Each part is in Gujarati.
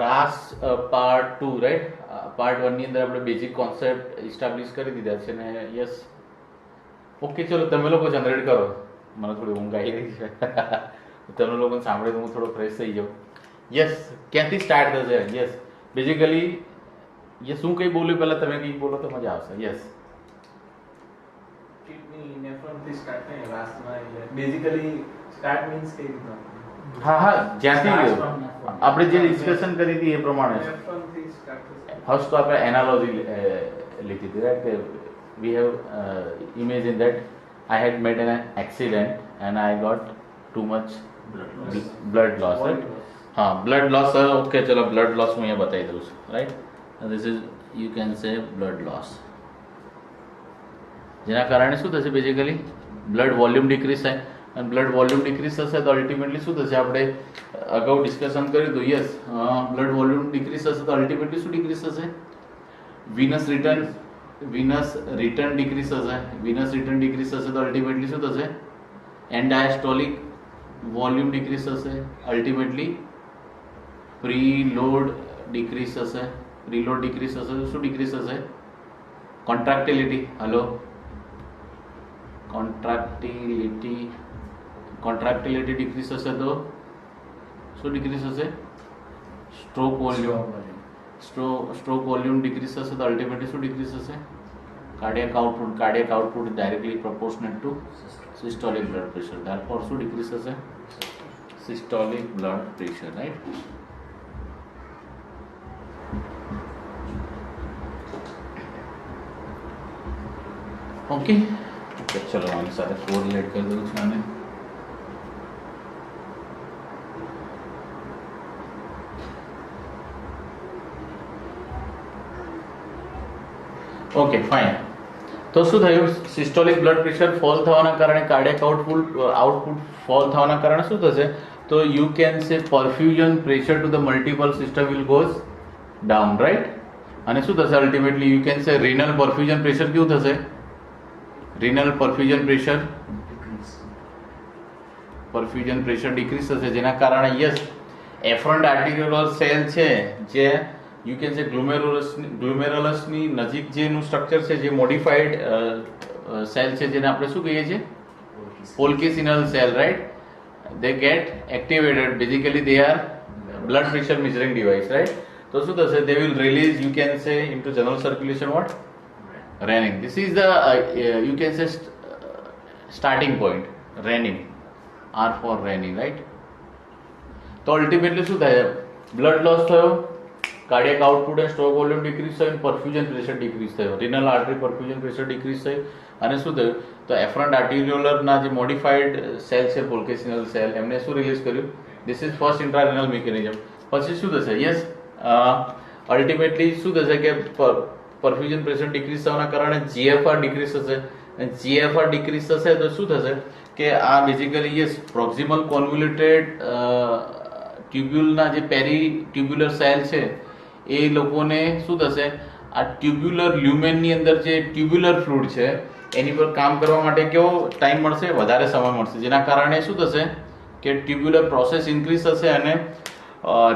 રાસ પાર્ટ 2 રાઈટ. પાર્ટ 1 ની અંદર આપણે બેઝિક કોન્સેપ્ટ એસ્ટાબ્લિશ કરી દીધા છે ને. યસ, ઓકે, ચલો તમે લોકો જનરેટ કરો. મને થોડી ઊંઘ આવી રહી છે. તમે લોકોને સાંભળે તો હું થોડો ફ્રેશ થઈ જાઉં. યસ, ક્યાંથી સ્ટાર્ટ થશે? યસ, બેઝિકલી યસ હું કંઈ બોલ્યું પહેલાં તમે કંઈ બોલો તો મજા આવશે. યસ, કિડની નેફ્રોનથી સ્ટાર્ટ થાય લાસ્ટમાં એટલે બેઝિકલી સ્ટાર્ટ મીન્સ કઈ રીતના હા હા, જ્યાંથી આપણે જે ડિસ્કશન કરી હતી એ પ્રમાણે નેફ્રોનથી સ્ટાર્ટ થશે. ફર્સ્ટ તો આપણે એનાલોજી લીધી હતી રાઈટ, કે we have imagine that I had made an accident and I got too much blood loss right. હા, બ્લડ લોસ. ઓકે, ચલો બ્લડ લોસ હું અહીંયા બતાવી દઉં છું right. This is you can say blood loss, જેના કારણે શું થશે? બેઝિકલી બ્લડ વોલ્યુમ ડિક્રીઝ થાય, અને બ્લડ વોલ્યુમ ડિક્રીઝ થશે તો અલ્ટિમેટલી શું થશે? આપણે અગાઉ ડિસ્કશન કર્યું હતું. યસ, બ્લડ વોલ્યુમ ડિક્રીઝ થશે તો અલ્ટિમેટલી શું ડિક્રીઝ થશે? વિનસ રિટર્ન ડિક્રીઝ થશે. વિનસ રિટર્ન ડિક્રીઝ થશે તો અલ્ટિમેટલી શું થશે? એન્ડ ડાયસ્ટોલિક વોલ્યુમ ડિક્રીઝ થશે. અલ્ટિમેટલી પ્રીલોડ ડિક્રીઝ થશે. પ્રીલોડ ડિક્રીઝ થશે તો શું ડિક્રીઝ થશે? કોન્ટ્રાક્ટિલિટી. હલો, કોન્ટ્રાક્ટિલિટી ડિક્રીઝ થશે તો શું ડિક્રીઝ થશે? Stroke volume. Stroke volume decrease થશે તો અલ્ટિમેટલી શું ડિક્રીઝ થશે? Cardiac output. Cardiac output directly proportional two systolic blood pressure. Therefore શું ડિક્રીઝ થશે? Systolic blood pressure right. Okay, ચલો આની સાથે કોરિલેટ કરી દઉં છું આને. Okay fine. તો શું થયું? સિસ્ટોલિક બ્લડ પ્રેશર ફોલ થવાના કારણે કાર્ડિયક આઉટપુટ ફોલ થવાના કારણે શું થશે? તો you can say perfusion pressure to the multiple system will goes down right. અને શું થશે? Ultimately you can say renal perfusion pressure કેવું થશે? રિનલ પરફ્યુઝન પ્રેશર ડિક્રીઝ થશે, જેના કારણે યસ એફરન્ટ આર્ટિરિયોલર સેલ છે જે યુ કેન સે ગ્લુમેરુલસની નજીક જેનું સ્ટ્રક્ચર છે, જે મોડિફાઈડ સેલ છે, જેને આપણે શું કહીએ છીએ? Polkissen cell right. they get activated. Basically they are blood pressure measuring device, right? So they will release, you can say, into general circulation what? Renin. This is the you can say starting point. Renin, R for renin, right? So ultimately શું થાય? blood loss થયો, cardiac output and stroke volume decrease થયો, perfusion pressure decrease થયો, renal artery perfusion pressure decrease થયો, અને શું થયું? તો એફરન્ટ આર્ટિરિયોલરના જે મોડિફાઈડ સેલ છે, પોલ્કેસિનલ સેલ, એમને શું રિલીઝ કર્યું? This is first intrarenal mechanism. પછી શું થશે? યસ, અલ્ટિમેટલી શું થશે કે પરફ્યુઝન પ્રેશર ડિક્રીઝ થવાના કારણે જીએફઆર ડિક્રીઝ થશે. અને જીએફઆર ડિક્રીઝ થશે તો શું થશે કે આ બેઝિકલી યસ પ્રોક્સિમલ કોન્વ્યુલેટેડ ટ્યુબ્યુલના જે પેરી ટ્યુબ્યુલર સેલ છે એ લોકોને શું થશે? આ ટ્યુબ્યુલર લ્યુમેનની અંદર જે ટ્યુબ્યુલર ફ્લુઇડ છે એની પર કામ કરવા માટે કેવો ટાઈમ મળશે? વધારે સમય મળશે, જેના કારણે શું થશે કે ટ્યુબ્યુલર પ્રોસેસ ઇન્ક્રીઝ થશે અને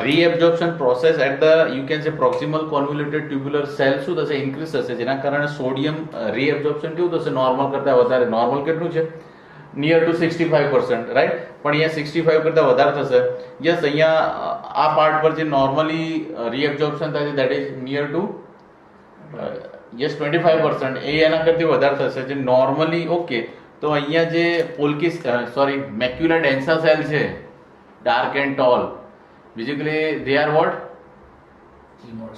reabsorption process at the you can say proximal convoluted tubular cell શું થશે? ઇન્ક્રીઝ થશે, જેના કારણે સોડિયમ રીએબ્ઝોર્પ્શન કેવું થશે? નોર્મલ કરતાં વધારે. નોર્મલ કેટલું છે? Near to 65% right. પણ અહીંયા 65 કરતાં વધારે થશે. યસ, અહીંયા આ પાર્ટ પર જે નોર્મલી રીએબ્ઝોર્પ્શન થાય છે that is near to yes 25%. એ એના કરતી વધારે થશે જે નોર્મલી. ઓકે, તો અહીંયા જે મેક્યુલા ડેન્સા સેલ છે, dark and tall, basically they are what?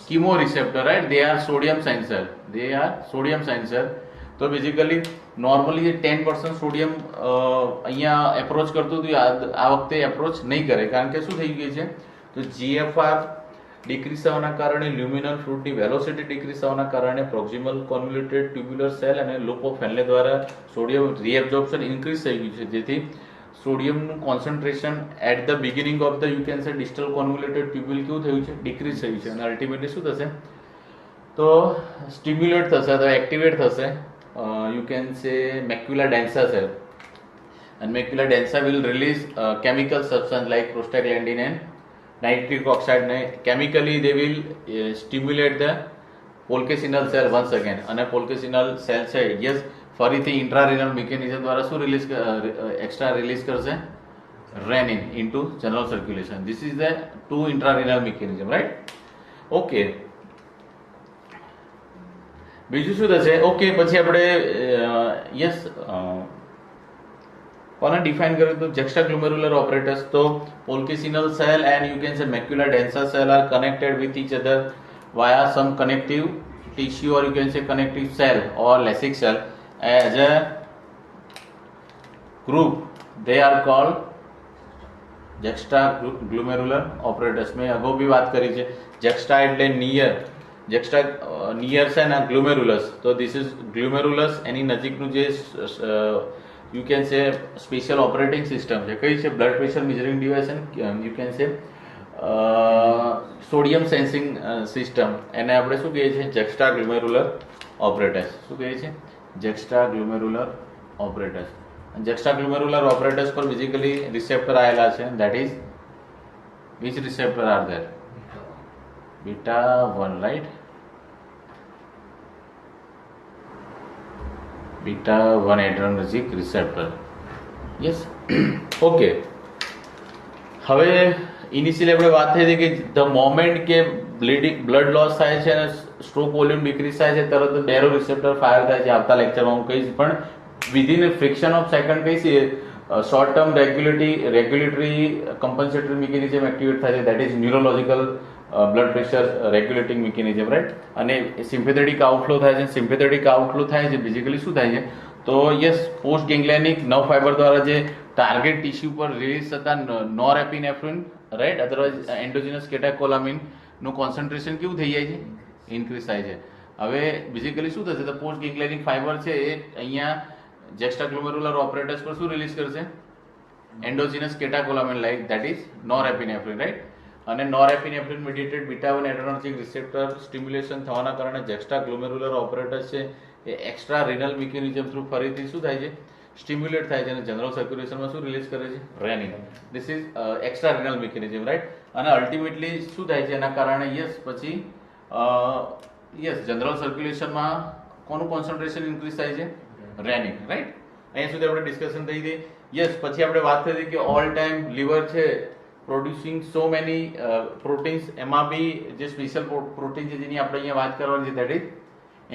Chemoreceptor, right? They are sodium sensor. તો બેઝિકલી નોર્મલી 10% સોડિયમ અહીંયા એપ્રોચ કરતું હતું, આ વખતે એપ્રોચ નહીં કરે, કારણ કે શું થઈ ગયું છે? તો જીએફઆર ડિક્રીઝ થવાના કારણે લ્યુમિનલ ફ્લુઇડની વેલોસિટી ડિક્રીઝ થવાના કારણે પ્રોક્સિમલ કોન્વ્યુલેટેડ ટ્યુબ્યુલર સેલ અને લૂપ ઓફ ફેનલે દ્વારા સોડિયમ રીએબ્ઝોર્પ્શન ઇન્ક્રીઝ થઈ ગયું છે, જેથી સોડિયમનું concentration at the beginning of the you can say distal convoluted tubule કેવું થયું છે? ડિક્રીઝ થયું છે. અને અલ્ટિમેટલી શું થશે? તો સ્ટિમ્યુલેટ થશે અથવા એક્ટિવેટ થશે you can say macula densa cell, and macula densa will release chemical substance like prostaglandin and nitric ઓક્સાઇડને chemically they will stimulate the polkissen cell once again, અને પોલ્કેસિનલ સેલ છે યસ ફરીથી ઇન્ટ્રારિનલ મિકેનિઝમ દ્વારા શું રિલીઝ એક્સ્ટ્રા રિલીઝ કરશે, renin into general circulation. This is the two intrarenal mechanism, right? Okay, બીજું શું થશે? ઓકે, પછી આપણે યસ કોને ડિફાઇન કર્યું તો juxtaglomeralar operators. તો polkissen cell and you can say macula densa cell are connected with each other via some connective tissue, or you can say connective cell or lasic cell. As a group they are called juxtaglomerular operators. મેં અગાઉ બી વાત કરી છે, juxta એટલે નિયર, juxta નિયર છે ને ગ્લોમેરુલસ, તો ધીસ ઇઝ ગ્લોમેરુલસ એની નજીકનું જે યુ કેન સે સ્પેશિયલ ઓપરેટિંગ સિસ્ટમ છે. કઈ છે? Blood pressure measuring device and you can સે સોડિયમ સેન્સિંગ સિસ્ટમ. એને આપણે શું કહીએ છીએ? juxtaglomerular operators. શું કહીએ છીએ? juxtaglomerular operators. juxtaglomerular operators પર બેઝિકલી રિસેપ્ટર આવેલા છે. That is which receptor are there? beta 1, right? beta 1 adrenergic receptor. yes. okay, હવે ઇનિશિયલી આપણે વાત થઈ હતી કે ધ મોમેન્ટ કે બ્લડ લોસ થાય છે અને સ્ટ્રોક વોલ્યુમ ડિક્રીઝ થાય છે, તરત જ બેરો રિસેપ્ટર ફાયર થાય છે. આવતા લેક્ચરમાં હું કહીશ, પણ within a fraction of second કહીશ short term regulatory compensatory mechanism activate થાય છે. That is neurological blood pressure regulating mechanism, right? અને સિમ્પેથેટિક આઉટફ્લો થાય છે. સિમ્પેથેટિક આઉટફ્લો થાય છે બેઝિકલી શું થાય છે? તો યસ પોસ્ટ ગેંગ્લિયનિક નર્વ ફાઇબર દ્વારા જે ટાર્ગેટ ટિશ્યુ પર રિલીઝ થતા નોરએપિનેફ્રિન, રાઈટ, અધરવાઇઝ એન્ડોજીનસ કેટેકોલામિન નું કોન્સન્ટ્રેશન કેવું થઈ જાય છે? ઇન્ક્રીઝ થાય છે. હવે બેઝિકલી શું થશે? તો પોસ્ટ ગેંગ્લિયનિક ફાઇબર છે એ અહીંયા juxtaglomerular operators પર શું રિલીઝ કરશે? એન્ડોજીનસ કેટેકોલામિન, લાઈક ધેટ ઇઝ નોરએપિનેફ્રિન, રાઈટ? અને નોરએપિનેફ્રિન મીડિયેટેડ બીટા 1 એડ્રેનર્જિક રિસેપ્ટર સ્ટિમ્યુલેશન થવાના કારણે juxtaglomerular operators છે એ એક્સ્ટ્રા રિનલ મિકેનિઝમ થ્રુ ફરીથી શું થાય છે? સ્ટિમ્યુલેટ થાય છે અને જનરલ સર્ક્યુલેશનમાં શું રિલીઝ કરે છે? Renin. This is extra renal mechanism, right? અને અલ્ટિમેટલી શું થાય છે એના કારણે? યસ, પછી યસ જનરલ સર્ક્યુલેશનમાં કોનું કોન્સન્ટ્રેશન ઇન્ક્રીઝ થાય છે? રેનિન, રાઈટ? અહીંયા સુધી આપણે ડિસ્કશન થઈ હતી. યસ, પછી આપણે વાત કરી હતી કે ઓલ ટાઈમ લીવર છે પ્રોડ્યુસિંગ સો મેની પ્રોટીન્સ. એમાં બી જે સ્પેશિયલ પ્રોટીન છે જેની આપણે અહીંયા વાત કરવાની છે ધેટ ઇઝ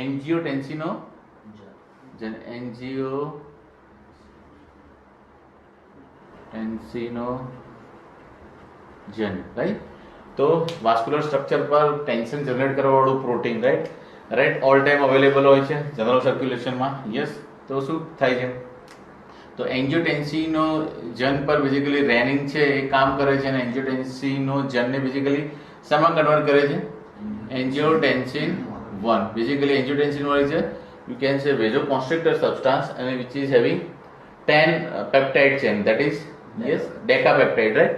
એન્જિયોટેન્સિનોજન, રાઈટ? તો વાસ્ક્યુલર સ્ટ્રક્ચર પર ટેન્શન જનરેટ કરવા વાળું protein, right? All time available હોય છે જનરલ સર્ક્યુલેશનમાં. યસ, તો શું થાય છે? તો એન્જિયોટેન્સિનોજન પર બેઝિકલી રેનિન છે એ કામ કરે છે, અને એન્જિયોટેન્સિનોજનને બેઝિકલી શેમાં કન્વર્ટ કરે છે? એન્જિયોટેન્સિન 1. બેઝિકલી એન્જિયોટેન્સિન 1 છે you can say vasoconstrictor substance and which is having 10 peptide chain, that is yes decapeptide, right?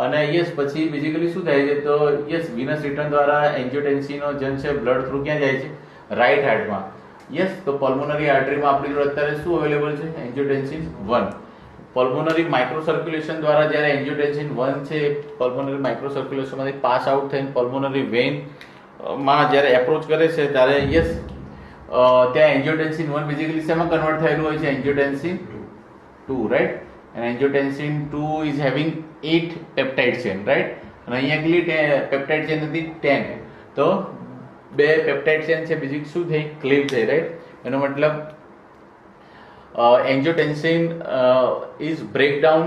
અને યસ પછી બેઝિકલી શું થાય છે? તો યસ વિનસ રિટર્ન દ્વારા એન્જિયોટેન્સિનોજન છે બ્લડ થ્રુ ક્યાં જાય છે? રાઈટ હાર્ટમાં. યસ, તો પલ્મોનરી આર્ટરીમાં આપણી જોડે અત્યારે શું અવેલેબલ છે? એન્જિયોટેન્સિન 1. પલ્મોનરી માઇક્રો સર્ક્યુલેશન દ્વારા જ્યારે એન્જિયોટેન્સિન 1 છે પલ્મોનરી માઇક્રો સર્ક્યુલેશનમાંથી પાસ આઉટ થઈને પલ્મોનરી વેઇન માં જ્યારે એપ્રોચ કરે છે ત્યારે યસ ત્યાં એન્જિયોટેન્સિન 1 બેઝિકલી શેમાં કન્વર્ટ થયેલું હોય છે? એન્જિયોટેન્સિન 2, right? and angiotensin 2 is having 8 peptide chain, right? અને અહીંયા કેટલી peptide chain હતી? 10. તો બે peptide chain છે બીજી શું થઈ? ક્લીવ થઈ, રાઈટ? એનો મતલબ angiotensin is breakdown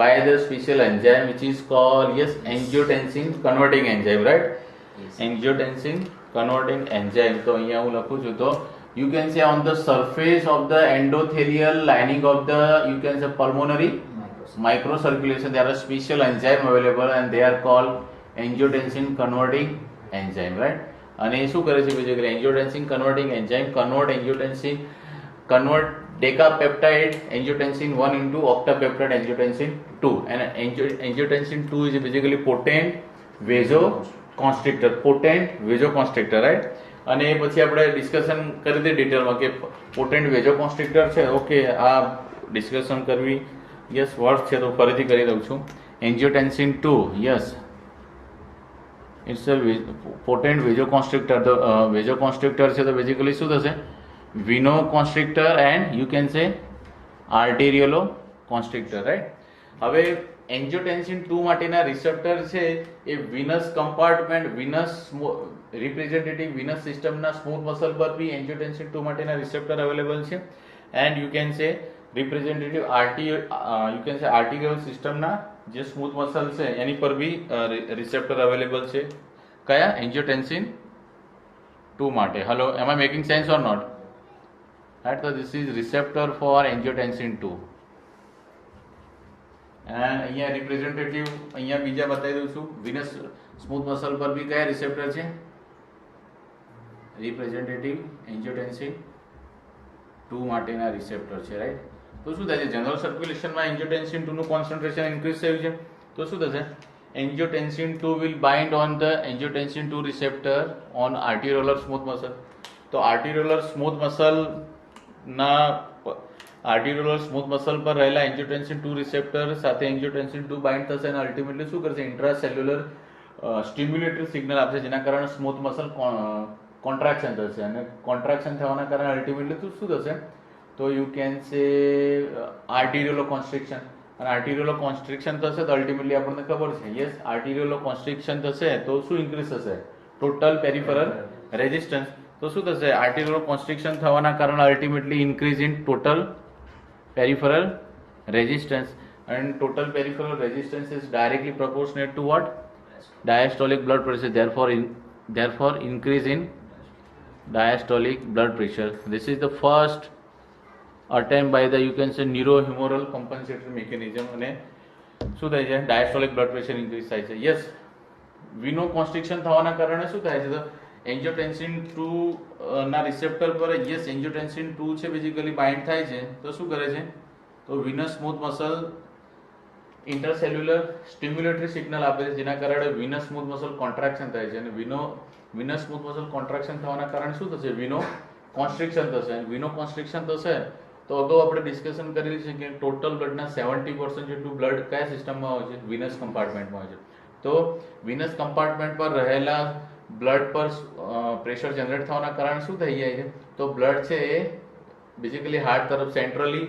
by the special enzyme which is called yes angiotensin converting enzyme, right? Yes. Angiotensin converting enzyme. તો અહીંયા હું લખું છું તો you can say on the surface of the endothelial lining of the you can say pulmonary microcirculation there are special enzyme available and they are called angiotensin converting enzyme, right? અને એ શું કરે છે? Basically angiotensin converting enzyme convert decapeptide angiotensin 1 into octapeptide angiotensin 2, and angiotensin 2 is basically potent vasoconstrictor, right? અને એ પછી આપણે ડિસ્કશન કરી દઈએ ડિટેલમાં કે પોટેન્ટ વેઝોકોન્સ્ટ્રિક્ટર છે. ઓકે, આ ડિસ્કશન કરવી યસ વર્થ છે તો ફરીથી કરી દઉં છું. એન્જિયોટેન્સિન 2, યસ, ઇટ્સ અ પોટેન્ટ વેઝોકોન્સ્ટ્રિક્ટર. તો વેઝોકોન્સ્ટ્રિક્ટર છે તો બેઝિકલી શું થશે? વિનો કોન્સ્ટ્રિક્ટર એન્ડ યુ કેન સે આર્ટેરિયોલો કોન્સ્ટ્રિક્ટર, રાઈટ. હવે એન્જિયોટેન્સિન 2 માટેના રિસેપ્ટર છે એ venous compartment, venous representative venous સિસ્ટમના સ્મૂથ મસલ પર બી એન્જિયોટેન્સિન 2 માટેના રિસેપ્ટર અવેલેબલ છે. And you can say representative you can say arterial સિસ્ટમના જે સ્મૂથ મસલ છે એની પર બી રિસેપ્ટર અવેલેબલ છે. કયા? એન્જિયોટેન્સિન 2 માટે. Hello, am I making sense or not? Right. તો this is receptor for angiotensin 2. And અહીંયા રિપ્રેઝેન્ટેટિવ અહીંયા બીજા બતાવી દઉં છું. વિનસ સ્મૂથ મસલ પર બી કયા રિસેપ્ટર છે? રિપ્રેઝેન્ટેટિવ એન્જિયોટેન્સિન 2 માટેના રિસેપ્ટર છે, રાઈટ. તો શું થાય છે? જનરલ સર્ક્યુલેશનમાં એન્જિયોટેન્સિન 2 નું કોન્સન્ટ્રેશન ઇન્ક્રીઝ થયું છે. તો શું થશે? Angiotensin 2 will bind on the angiotensin 2 receptor on arteriolar smooth muscle. તો આર્ટિરિયોલર સ્મૂથ મસલ પર રહેલા એન્જિયોટેન્સિન 2 રિસેપ્ટર સાથે એન્જિયોટેન્સિન 2 બાઇન્ડ થશે અને અલ્ટિમેટલી શું કરશે? ઇન્ટ્રાસેલ્યુલર સ્ટિમ્યુલેટરી સિગ્નલ આપશે, જેના કારણે સ્મૂથ મસલ કોન્ટ્રાક્શન થશે અને કોન્ટ્રાક્શન થવાના કારણે અલ્ટિમેટલી શું થશે? તો યુ કેન સે આર્ટિરિયોલો કોન્સ્ટ્રિક્શન. અને આર્ટિરિયોલો કોન્સ્ટ્રિક્શન થશે તો અલ્ટિમેટલી આપણને ખબર છે, યસ, આર્ટિરિયોલો કોન્સ્ટ્રિક્શન થશે તો શું ઇન્ક્રીઝ થશે? Total peripheral resistance. તો શું થશે? આર્ટિરિયોલો કોન્સ્ટ્રિક્શન થવાના કારણે ultimately increase in total peripheral resistance, and total peripheral resistance is directly proportionate to what? Diastolic blood pressure. Therefore increase in diastolic blood pressure. This is the first attempt by the, you can say, neurohumoral compensatory mechanism. અને શું થાય છે? diastolic blood pressure increase થાય છે. યસ, વિનો કોન્સ્ટ્રિક્શન થવાના કારણે શું થાય છે? તો એન્જિયોટેન્સિન 2 ના રિસેપ્ટર પર યસ એન્જિયોટેન્સિન 2 છે બેઝિકલી બાઇન્ડ થાય છે. તો શું કરે છે? તો વિનસ સ્મૂથ મસલ ઇન્ટરસેલ્યુલર સ્ટિમ્યુલેટરી સિગ્નલ આપે છે, જેના કારણે વિનસ સ્મૂથ મસલ કોન્ટ્રાક્શન થાય છે. અને વિનસ સ્મૂથ મસલ કોન્ટ્રાક્શન થવાના કારણે શું થશે? વિનો કોન્સ્ટ્રિક્શન થશે. અને વિનો કોન્સ્ટ્રિક્શન થશે તો અગાઉ આપણે ડિસ્કશન કરેલી છે કે ટોટલ બ્લડના 70% જેટલું બ્લડ કયા સિસ્ટમમાં હોય છે? વિનસ કમ્પાર્ટમેન્ટમાં હોય છે. તો વિનસ કમ્પાર્ટમેન્ટ પર રહેલા બ્લડ પર પ્રેશર જનરેટ થવાના કારણે શું થઈ જાય છે? તો બ્લડ છે એ બેઝિકલી હાર્ટ તરફ સેન્ટ્રલી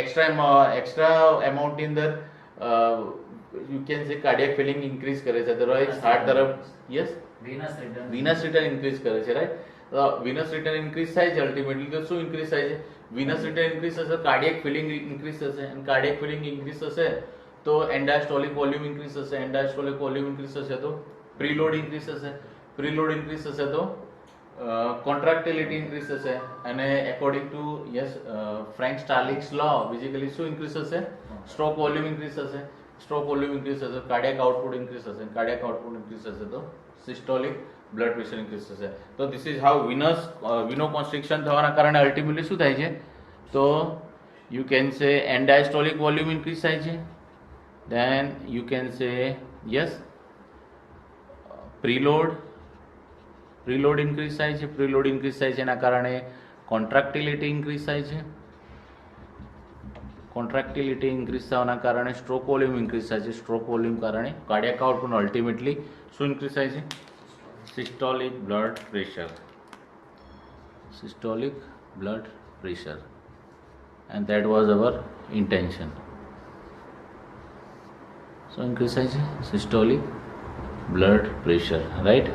એક્સ્ટ્રા એમાઉન્ટની અંદર you can say cardiac filling increase કરે છે. અધરવાઇઝ હાર્ટ તરફ યસ વિનસ રિટર્ન ઇન્ક્રીઝ કરે છે, રાઈટ. તો વિનસ રિટર્ન ઇન્ક્રીઝ થાય છે. અલ્ટિમેટલી તો શું ઇન્ક્રીઝ થાય છે? વિનસ રિટર્ન ઇન્ક્રીઝ થશે, કાર્ડિયક ફિલિંગ ઇન્ક્રીઝ થશે. અને કાર્ડિયક ફિલિંગ ઇન્ક્રીઝ થશે તો એન્ડાસ્ટોલિક વોલ્યુમ ઇન્ક્રીઝ થશે. એન્ડાસ્ટોલિક વોલ્યુમ ઇન્ક્રીઝ થશે તો પ્રીલોડ ઇન્ક્રીઝ થશે. પ્રીલોડ ઇન્ક્રીઝ થશે તો કોન્ટ્રાક્ટિલિટી ઇન્ક્રીઝ થશે. અને according to yes Frank Starling's law basically શું ઇન્ક્રીઝ થશે? સ્ટ્રોક વોલ્યુમ ઇન્ક્રીઝ થશે. સ્ટ્રોક વોલ્યુમ ઇન્ક્રીઝ થશે, કાર્ડિયક આઉટપુટ ઇન્ક્રીઝ થશે. કાર્ડિયક આઉટપુટ ઇન્ક્રીઝ થશે તો સિસ્ટોલિક બ્લડ પ્રેશર ઇન્ક્રીઝ થશે. તો this is how venoconstriction થવાના કારણે અલ્ટિમેટલી શું થાય છે? તો યુ કેન સે એન્ડાસ્ટોલિક વોલ્યુમ ઇન્ક્રીઝ થાય છે. Then you can say yes preload increase થાય છે. પ્રીલોડ ઇન્ક્રીઝ થાય છે એના કારણે કોન્ટ્રાક્ટિલિટી ઇન્ક્રીઝ થાય છે. કોન્ટ્રાક્ટિલિટી ઇન્ક્રીઝ થવાના કારણે સ્ટ્રોક વોલ્યુમ ઇન્ક્રીઝ થાય છે. સ્ટ્રોક વોલ્યુમ કારણે કાર્ડિયક આઉટપુટ અલ્ટિમેટલી શું ઇન્ક્રીઝ થાય છે? Systolic blood pressure. Systolic blood pressure. And that was hour intention. શું ઇન્ક્રીઝ થાય છે? Systolic blood pressure, right.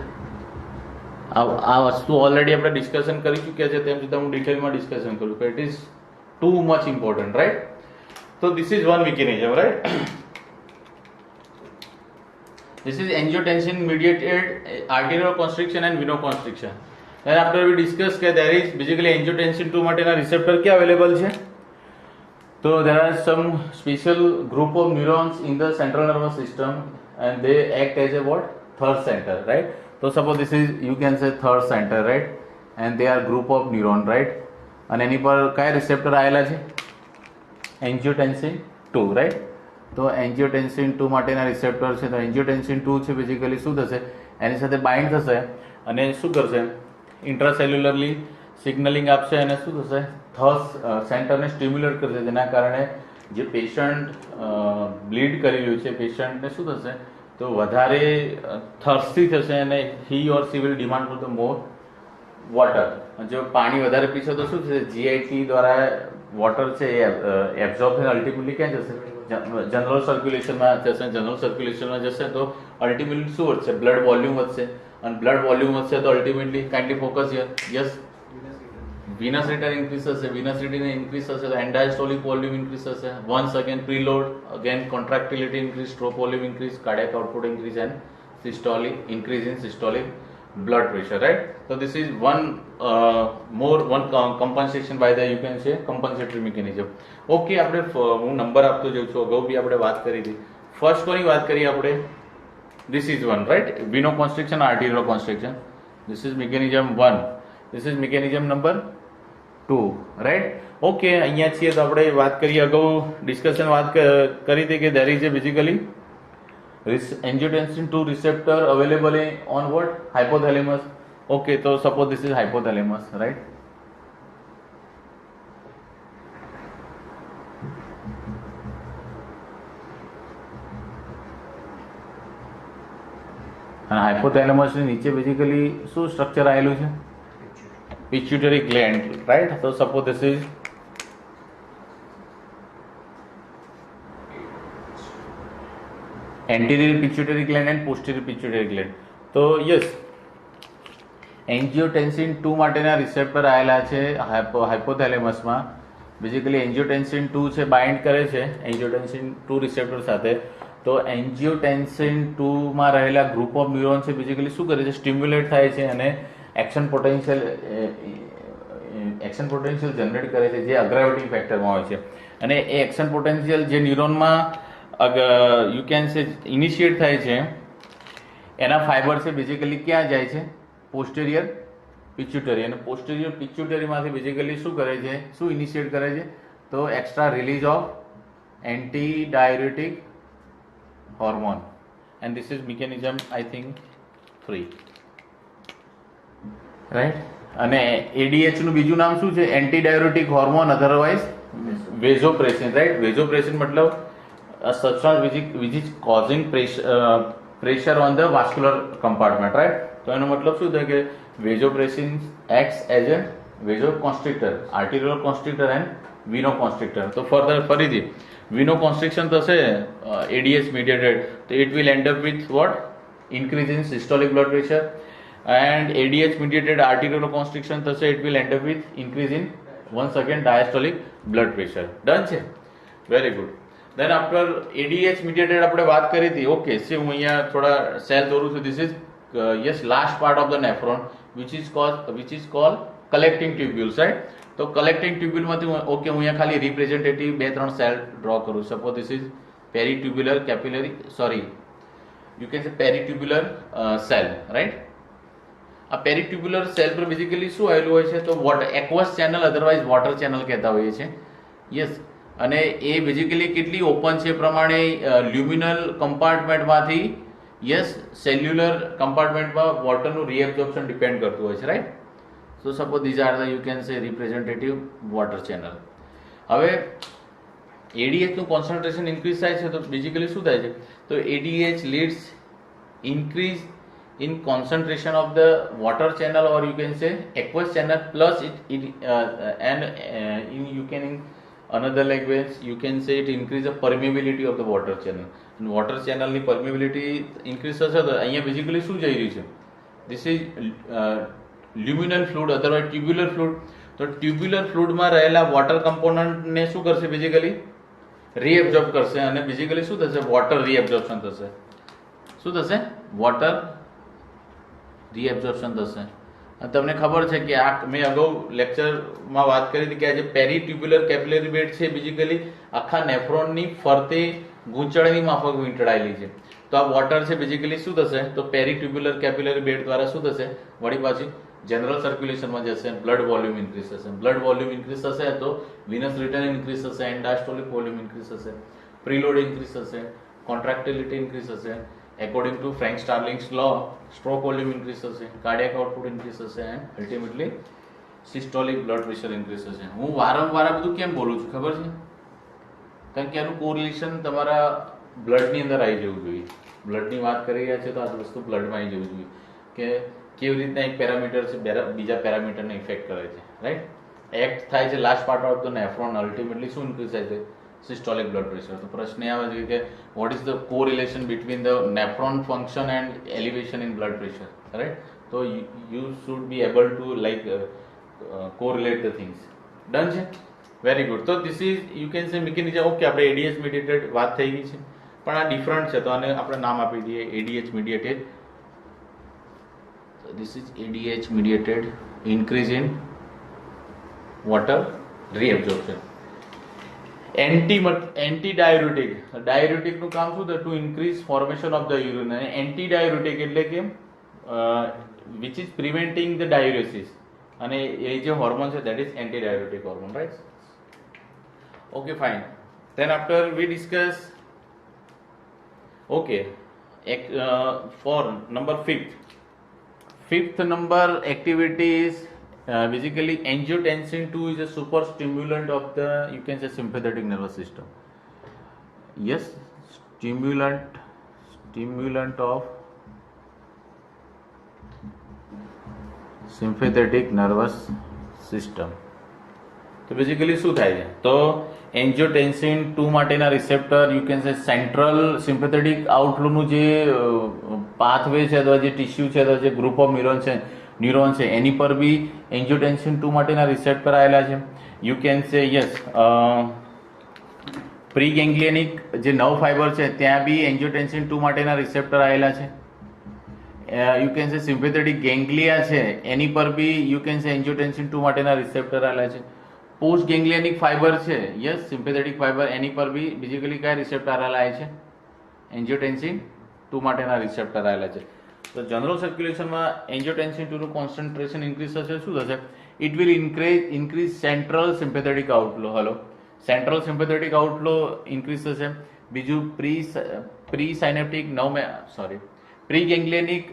આ વસ્તુ ઓલરેડી આપણે ડિસ્કશન કરી ચૂક્યા છે, તેમ છતાં હું ડિટેલમાં ડિસ્કશન કરું કે it is too much important, right. તો this is one mechanism, right. This is angiotensin mediated arterial constriction and venoconstriction. Then after we discuss that there is basically angiotensin 2 માટેના receptor ક્યાં available છે? So there are some special group of neurons in the central nervous system and they act as a what? Third center, right? So suppose this is, you can say, third center, right? And they are group of neuron, right? અને એની પર કયા receptor આવેલા છે? Angiotensin 2, right? તો એન્જિયોટેન્સિન 2 માટેના રિસેપ્ટર છે. તો એન્જિયોટેન્સિન 2 છે બેઝિકલી શું થશે? એની સાથે બાઇન્ડ થશે અને શું કરશે? ઇન્ટ્રાસેલ્યુલરલી સિગ્નલિંગ આપશે અને શું થશે? થર્ડ સેન્ટરને સ્ટિમ્યુલેટ કરશે, જેના કારણે જે પેશન્ટ બ્લીડ કરી રહ્યું છે પેશન્ટને શું થશે તો વધારે થર્સ્ટી થશે અને he or she will demand for the more water. જો પાણી વધારે પીશે તો શું થશે જીઆઈટી દ્વારા વોટર છે એ એબ્ઝોર્બ થઈને અલ્ટિમેટલી ક્યાં જશે જનરલ સર્ક્યુલેશનમાં જશે. જનરલ સર્ક્યુલેશનમાં જશે તો અલ્ટિમેટલી શું વધશે બ્લડ વોલ્યુમ વધશે અને બ્લડ વોલ્યુમ વધશે તો ultimately kindly focus yes venous return increase થશે. venous return increase થશે તો end diastolic volume increase થશે. once again preload, again contractility increase, stroke volume increase, cardiac output increase and systolic increase in systolic blood pressure, right? So this is one compensation by the you can say compensatory mechanism. Okay, આપણે હું નંબર આપતો જઉં છું. અગાઉ બી આપણે વાત કરી હતી. ફર્સ્ટ કોની વાત કરી આપણે this is one, right? Veno constriction, arterial constriction. This is mechanism 1. This is mechanism number 2, right? Okay, અહીંયા છીએ તો આપણે વાત કરીએ અગાઉ ડિસ્કશન વાત કરી હતી કે there is a basically angiotensin 2 receptor available on what hypothalamus. Okay, so suppose this is hypothalamus, right? અને હાઇપોથેલેમસ ની નીચે બેઝિકલી શું સ્ટ્રક્ચર આવેલું છે pituitary gland, right? So suppose this is anterior pituitary gland and posterior pituitary gland. તો યસ એન્જિયોટેન્સિન 2 માટેના રિસેપ્ટર આવેલા છે હાઇપોથેલેમસમાં. બેઝિકલી એન્જિયોટેન્સિન 2 છે બાઇન્ડ કરે છે એન્જિયોટેન્સિન 2 રિસેપ્ટર સાથે. તો એન્જિયોટેન્સિન 2 માં રહેલા ગ્રુપ ઓફ ન્યુરોન છે બેઝિકલી શું કરે છે સ્ટિમ્યુલેટ થાય છે અને એક્શન પોટેન્શિયલ જનરેટ કરે છે જે અગ્રાવેટિંગ ફેક્ટરમાં હોય છે. અને એ એક્શન પોટેન્શિયલ જે ન્યુરોનમાં યુ કેન સે ઇનિશિએટ થાય છે એના ફાઈબર છે બેઝિકલી ક્યાં જાય છે પોસ્ટેરિયર પિચ્યુટરી. અને પોસ્ટેરિયર પિચ્યુટરીમાંથી બેઝિકલી શું કરે છે શું ઇનિશિએટ કરે છે તો extra release of anti diuretic hormone. And this is mechanism I think 3, right? અને એડીએચ નું બીજું નામ શું છે anti diuretic hormone otherwise vasopressin, right? Vasopressin મતલબ a substance which is causing pressure on the vascular compartment, right? તો એનો મતલબ શું થાય કે વેઝોપ્રેસિન acts as a vasoconstrictor, arterial constrictor and venoconstrictor. તો ફરીથી venoconstriction થશે ADH mediated તો it will end up with what increase in systolic blood pressure, and ADH mediated arterial constriction થશે it will end up with increase in once again diastolic blood pressure. Done છે? Very good. Then after ADH mediated આપણે વાત કરી હતી. ઓકે, સી હું અહીંયા થોડા સેલ દોરું છું. This is yes last part of the nephron which is called collecting tubules, right? તો collecting tubule માંથી ઓકે હું અહીંયા ખાલી representative 2-3 સેલ ડ્રો કરું. Suppose this is peritubular capillary, sorry you can say peritubular cell, right? આ પેરીટ્યુબ્યુલર સેલ પર બેઝિકલી શું આવેલું હોય છે તો water aqueous channel otherwise water channel કહેતા હોઈએ છે. યસ, અને એ બેઝિકલી કેટલી ઓપન છે પ્રમાણે લ્યુમિનલ કમ્પાર્ટમેન્ટમાંથી યસ સેલ્યુલર કમ્પાર્ટમેન્ટમાં વોટરનું રીએબ્ઝોર્પ્શન ડિપેન્ડ કરતું હોય છે, right? So suppose these are the you can say representative water channel. હવે એડીએચનું કોન્સન્ટ્રેશન ઇન્ક્રીઝ થાય છે તો બેઝિકલી શું થાય છે તો ADH leads increase in concentration of the water channel, or you can say aqueous channel, plus in you can in another language you can say it increase the permeability of the water channel. And water channel ની permeability increase થશે તો અહીંયા basically શું જઈ રહ્યું છે this is luminal fluid otherwise tubular fluid. તો tubular fluid માં રહેલા water component ને શું કરશે બેઝિકલી રીએબ્ઝોર્બ કરશે અને બેઝિકલી શું થશે water reabsorption થશે. શું થશે water રીએબ્ઝોર્પ્શન થશે. તમને ખબર છે કે આ મેં અગાઉ લેક્ચરમાં વાત કરી હતી કે આ જે પેરીટ્યુબ્યુલર કેપિલરી બેડ છે બેઝિકલી આખા નેફ્રોનની ફરતે ગૂંચળની માફક વીંટળાયેલી છે. તો આ વોટર છે બેઝિકલી શું થશે તો પેરીટ્યુબ્યુલર કેપિલરી બેડ દ્વારા શું થશે વળી પાછી જનરલ સર્ક્યુલેશનમાં જશે, બ્લડ વોલ્યુમ ઇન્ક્રીઝ થશે. બ્લડ વોલ્યુમ ઇન્ક્રીઝ થશે તો વિનસ રિટર્ન ઇન્ક્રીઝ થશે, એન્ડ ડાયસ્ટોલિક વોલ્યુમ ઇન્ક્રીઝ થશે, પ્રીલોડ ઇન્ક્રીઝ થશે, કોન્ટ્રાક્ટિલિટી ઇન્ક્રીઝ થશે. According to Frank Starling's law, stroke volume increase થશે, cardiac output increase થશે, and ultimately systolic blood pressure increase થશે. હું વારંવાર આ બધું કેમ બોલું છું ખબર છે? કારણ કે આનું કોરિલેશન તમારા બ્લડની અંદર આવી જવું જોઈએ. બ્લડની વાત કરી રહ્યા છે તો આ વસ્તુ બ્લડમાં આવી જવું જોઈએ કે કેવી રીતના એક પેરામીટર છે બીજા પેરામીટરને ઇફેક્ટ કરે છે, રાઈટ. એક્ટ થાય છે last part of the nephron, ultimately શું ઇન્ક્રીઝ થાય છે? Systolic blood pressure. તો પ્રશ્ન એ આવે છે કે what is the correlation between the nephron function and elevation in blood pressure, right. તો you should be able to like correlate the things. Done છે? Very good. તો this is you can say mechanism. Okay, આપણે એડીએચ મીડિયેટેડ વાત થઈ ગઈ છે, પણ આ ડિફરન્ટ છે તો આને આપણે નામ આપી દઈએ ADH mediated. This is ADH mediated increase in water reabsorption. Anti diuretic નું કામ શું છે? To increase formation of the urine. અને એન્ટી ડાયુરેટિક એટલે કે which is preventing the diuresis. અને એ જે હોર્મોન છે that is anti diuretic hormone, right. Okay, fine. Then after we discuss, okay, for number fifth number activity is basically angiotensin 2 is a super stimulant of the, you can say, sympathetic nervous system. Yes, stimulant of sympathetic nervous system. તો બેઝિકલી શું થાય છે? તો એન્જિયોટેન્સિન 2 માટેના receptor, you can say central sympathetic આઉટફ્લોનું જે પાથવે છે અથવા જે ટિશ્યુ છે અથવા જે ગ્રુપ ઓફ ન્યુરોન છે એની પર બી એન્જિયોટેન્સિન 2 માટેના રિસેપ્ટર આવેલા છે. You can say yes, preganglionic જે નર્વ ફાઈબર છે ત્યાં બી એન્જિયોટેન્સિન 2 માટેના રિસેપ્ટર આવેલા છે. યુ કેન સે સિમ્પેથેટિક ગેંગ્લિયા છે એની પર બી યુ કેન સે એન્જિયોટેન્સિન 2 માટેના રિસેપ્ટર આવેલા છે. પોસ્ટ ગેંગ્લિયનિક ફાઈબર છે, યસ, સિમ્પેથેટિક ફાઈબર, એની પર બી બેઝિકલી કયા રિસેપ્ટર આવેલા છે? એન્જિયોટેન્સિન 2 માટેના રિસેપ્ટર આવેલા છે. તો જનરલ સર્ક્યુલેશનમાં એન્જિયોટેન્સિન 2 નું કોન્સન્ટ્રેશન ઇન્ક્રીઝ થશે, શું થશે? It will increase central sympathetic outflow. Hello, central sympathetic outflow increase થશે. બીજું પ્રી ગેંગ્લિયનિક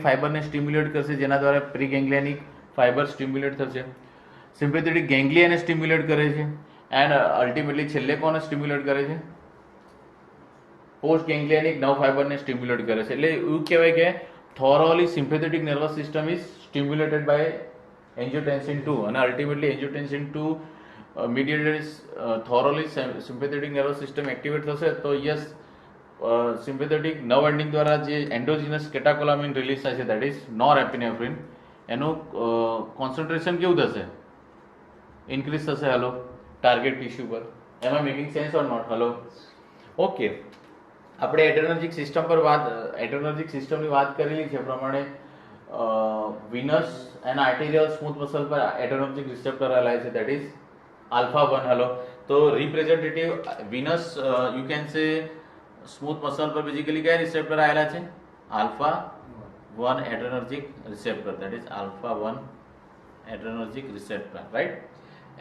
ફાઈબરને સ્ટિમ્યુલેટ કરશે, જેના દ્વારા પ્રી ગેંગ્લિયનિક ફાઈબર સ્ટિમ્યુલેટ થશે. સિમ્પેથેટિક ગેંગ્લિયાને સ્ટિમ્યુલેટ કરે છે એન્ડ અલ્ટિમેટલી છેલ્લે કોને સ્ટિમ્યુલેટ કરે છે? પોસ્ટ ગેંગ્લિયાનિક નર્વ ફાઈબરને સ્ટિમ્યુલેટ કરે છે. એટલે એવું કહેવાય કે thoroughly sympathetic nervous system is stimulated by angiotensin 2 અને ultimately angiotensin 2 mediated thoroughly sympathetic nervous system activate થશે. તો યસ, સિમ્પેથેટિક નર્વ એન્ડિંગ દ્વારા જે એન્ડોજીનસ કેટાકોલામિન રિલીઝ થાય છે દેટ ઇઝ નોરએપિનેફ્રિન, એનું કોન્સન્ટ્રેશન કેવું થશે? ઇન્ક્રીઝ થશે. હલો, ટાર્ગેટ ટિશ્યુ પર. Am I making sense or not? Hello, okay. આપણે એડરેનર્જિક સિસ્ટમની વાત કરેલી છે પ્રમાણે venous and arterial smooth muscle પર એડરેનર્જિક રિસેપ્ટર આવેલા છે દેટ ઇઝ આલ્ફા 1. હલો, તો representative venous you can say smooth muscle પર બેઝિકલી કયા રિસેપ્ટર આવેલા છે? Alpha 1 adrenergic receptor, that is alpha 1 adrenergic receptor, right?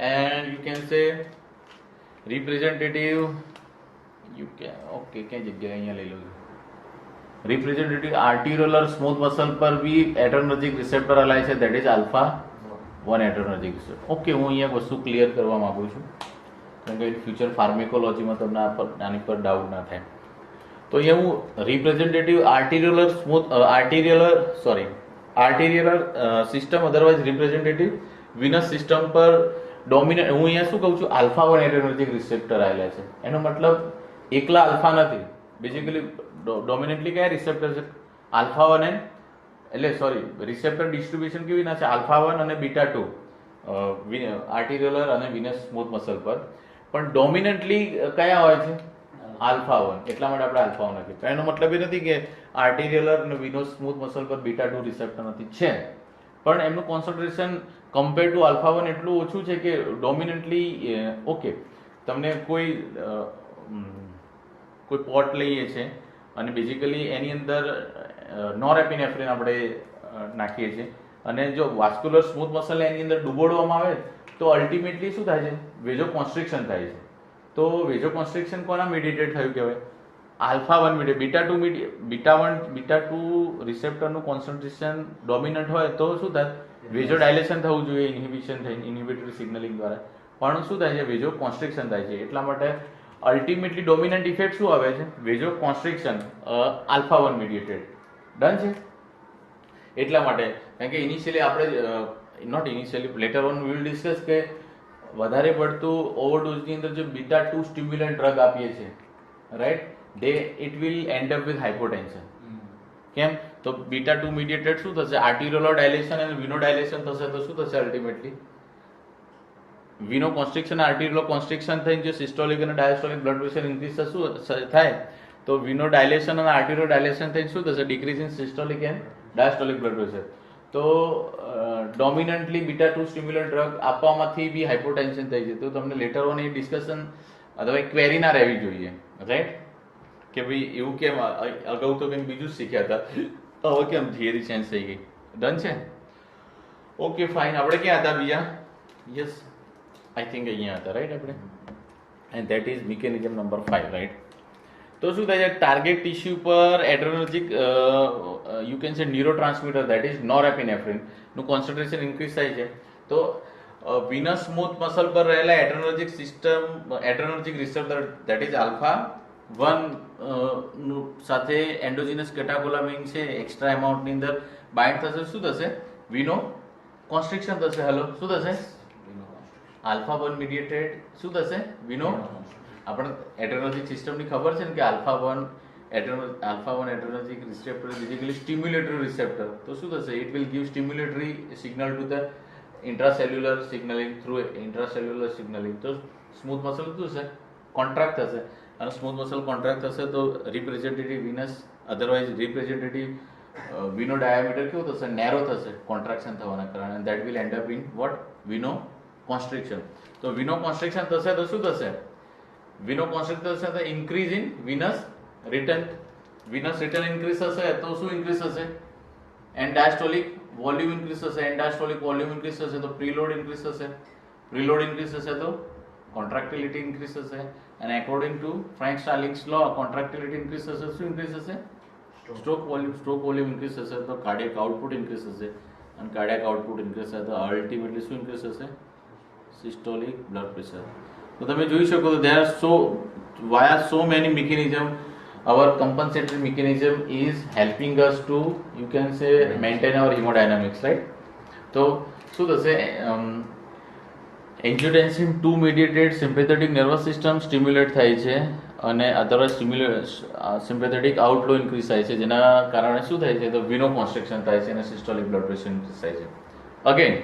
And you can say representative, you can, okay, કઈ જગ્યાએ અહીંયા લઈ લો. representative arteriolar smooth muscle પર બી adrenergic receptor આવેલા છે that is alpha 1 adrenergic receptor. Okay, હું અહીંયા વસ્તુ ક્લિયર કરવા માંગુ છું કારણ કે ફ્યુચર ફાર્મેકોલોજીમાં તમને આની પર ડાઉટ ના થાય. તો અહીંયા હું representative arteriolar system otherwise representative venous system પર ડોમિનેટ, હું અહીંયા શું કહું છું? આલ્ફા 1 એડરેનર્જિક રિસેપ્ટર આવેલા છે. એનો મતલબ એકલા આલ્ફા નથી, બેઝિકલી ડોમિનેટલી કયા રિસેપ્ટર છે? આલ્ફા 1 એન્ડ રિસેપ્ટર ડિસ્ટ્રીબ્યુશન કેવી ના છે? આલ્ફા 1 અને બીટા 2 આર્ટેરિયલર અને વિનસ સ્મૂથ મસલ પર, પણ ડોમિનેટલી કયા હોય છે? આલ્ફા 1. એટલા માટે આપણે આલ્ફા 1 નથી. એનો મતલબ એ નથી કે આર્ટેરિયલર અને વિનસ સ્મૂથ મસલ પર બીટા 2 રિસેપ્ટર નથી, છે, પણ એમનું કોન્સન્ટ્રેશન કમ્પેર ટુ આલ્ફા 1 એટલું ઓછું છે કે ડોમિનેટલી. ઓકે, તમને કોઈ પોટ લઈએ છે અને બેઝિકલી એની અંદર નોરએપિનેફ્રિન આપણે નાખીએ છીએ અને જો વાસ્ક્યુલર સ્મૂથ મસલ એની અંદર ડૂબોડવામાં આવે તો અલ્ટિમેટલી શું થાય છે? વેઝો કોન્સ્ટ્રિક્શન થાય છે. તો વેઝો કોન્સ્ટ્રિક્શન કોના મીડિયેટેડ થયું કહેવાય? આલ્ફા 1 મીડિયેટ. બીટા 2 રિસેપ્ટરનું કોન્સન્ટ્રેશન ડોમિનન્ટ હોય તો શું થાય? વેઝો ડાયલેશન થવું જોઈએ, ઇન્હિબિશન થઈ, ઇન્હિબિટરી સિગ્નલિંગ દ્વારા. પણ શું થાય છે, વેજો કોન્સ્ટ્રિક્શન થાય છે. એટલા માટે અલ્ટિમેટલી ડોમિનન્ટ ઇફેક્ટ શું આવે છે, વેજો કોન્સ્ટ્રિક્શન આલ્ફા 1 મીડિયેટેડ. ડન છે. એટલા માટે કારણ કે ઇનિશિયલી આપણે not initially later on will discuss કે વધારે પડતું ઓવરડોઝની અંદર જો બીટા 2 સ્ટિમ્યુલન્ટ ડ્રગ આપીએ છીએ, right, they it will end up with hypotension. કેમ? તો બીટા 2 મીડિયેટેડ શું થશે, આર્ટિરિયોલર ડાયલેશન અને વિનો ડાયલેશન થશે. તો શું થશે અલ્ટિમેટલી, વિનો કોન્સ્ટ્રિક્શન આર્ટિરિયોલર કોન્સ્ટ્રિક્શન થઈને જે સિસ્ટોલિક અને ડાયસ્ટોલિક બ્લડ પ્રેશર ઇન્ક્રીઝ શું થાય, તો વિનો ડાયલેશન અને આર્ટિરિયોલર ડાયલેશન થઈને શું થશે, decrease in systolic and diastolic blood pressure. તો ડોમિનન્ટલી બીટા 2 સ્ટિમ્યુલન્ટ ડ્રગ આપવામાંથી બી હાઇપોટેન્શન થઈ છે. તો તમને લેટર ઓન એ ડિસ્કશન અથવા ક્વેરી ના રહેવી જોઈએ, રાઈટ, કે ભાઈ એવું કેમ અગાઉ તો કંઈક બીજું જ શીખ્યા હતા, હવે કેમ થિયરી ચેન્જ થઈ ગઈ. ડન છે. Okay fine. આપણે ક્યાં હતા બીજા? યસ, આઈ થિંક અહીંયા હતા, રાઈટ આપણે. And that is mechanism number 5, right. તો શું થાય છે, ટાર્ગેટ ટિશ્યુ પર adrenergic you can say neurotransmitter that is norepinephrine નું કોન્સન્ટ્રેશન ઇન્ક્રીઝ થાય છે. તો વિનસ સ્મૂથ મસલ પર રહેલા adrenergic system adrenergic receptor that is alpha 1 સાથે એન્ડોજીનસ કેટાકોલામિન છે એક્સ્ટ્રા એમાઉન્ટની અંદર બાઇન્ડ થશે. શું થશે, વિનો કોન્સ્ટ્રિક્શન થશે. હેલો, શું થશે, આલ્ફા 1 મીડિયેટેડ શું થશે, વિનો. આપણે એડ્રેનર્જિક સિસ્ટમની ખબર છે ને કે alpha 1 adrenergic receptor basically stimulatory receptor. તો શું થશે, it will give stimulatory signal to the intracellular signalling through intracellular signalling. તો સ્મૂથ મસલ શું થશે, કોન્ટ્રાક્ટ થશે. અને સ્મૂથ મસલ કોન્ટ્રાક્ટ થશે તો representative venous otherwise representative veno diameter કેવું થશે, નેરો થશે કોન્ટ્રાક્શન થવાના કારણે. And that will end up in what, venoconstriction. તો વિનો કોન્સ્ટ્રિક્શન થશે તો શું થશે, વિનો કોન્સ્ટ્રિક્શન થશે તો increase in venous return. Venous return increase થશે તો શું ઇન્ક્રીઝ થશે, એન્ડ ડાયસ્ટોલિક વોલ્યુમ ઇન્ક્રીઝ થશે. એન્ડ ડાયસ્ટોલિક વોલ્યુમ ઇન્ક્રીઝ થશે તો પ્રીલોડ ઇન્ક્રીઝ થશે. પ્રીલોડ ઇન્ક્રીઝ થશે તો કોન્ટ્રાક્ટિલિટી ઇન્ક્રીઝ થશે. અને according to Frank Starling's law contractility increase થશે. શું ઇન્ક્રીઝ થશે, સ્ટ્રોક વોલ્યુમ ઇન્ક્રીઝ થશે તો કાર્ડિયક આઉટપુટ ઇન્ક્રીઝ થશે. અને કાર્ડિયક આઉટપુટ ઇન્ક્રીઝ થશે તો અલ્ટિમેટલી શું ઇન્ક્રીઝ થશે, સિસ્ટોલિક બ્લડ પ્રેશર. તો તમે જોઈ શકો તો there are so many mechanism. Our compensatory mechanism is helping us to, you can say, maintain our hemodynamics, right? તો શું થશે, angiotensin 2 mediated sympathetic nervous system stimulate થાય છે અને અધરવાઇઝ sympathetic outflow increase થાય છે, જેના કારણે શું થાય છે, તો વિનો કોન્સ્ટ્રિક્શન થાય છે અને સિસ્ટોલિક બ્લડ પ્રેશર ઇન્ક્રીઝ થાય છે. Again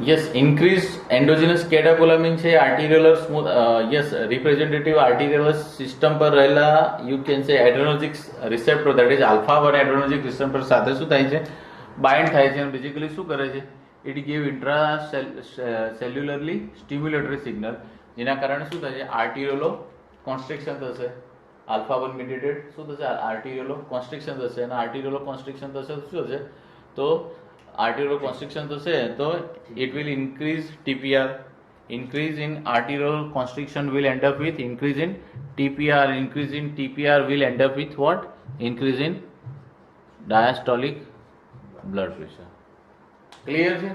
yes, increase endogenous catecholamine છે arteriolar smooth yes representative arteriolar system પર રહેલા you can say adrenergic receptor that is alpha 1 adrenergic receptor સાથે શું થાય છે, બાઇન્ડ થાય છે. અને બેઝિકલી શું કરે છે, ઇટ ગીવ ઇન્ટ્રા સેલ્યુલરલી સ્ટિમ્યુલેટરી સિગ્નલ, જેના કારણે શું થાય છે, આર્ટિરિયોલો કોન્સ્ટ્રિક્શન થશે. આલ્ફા 1 મીડિયેટેડ શું થશે, આર્ટિરિયોલો કોન્સ્ટ્રિક્શન થશે. અને આર્ટિરિયોલો કોન્સ્ટ્રિક્શન થશે તો શું થશે, તો arterial constriction થશે તો it will increase TPR. Increase in arterial constriction will end up with increase in TPR. Increase in TPR will end up with what, increase in diastolic blood pressure. Clear છે?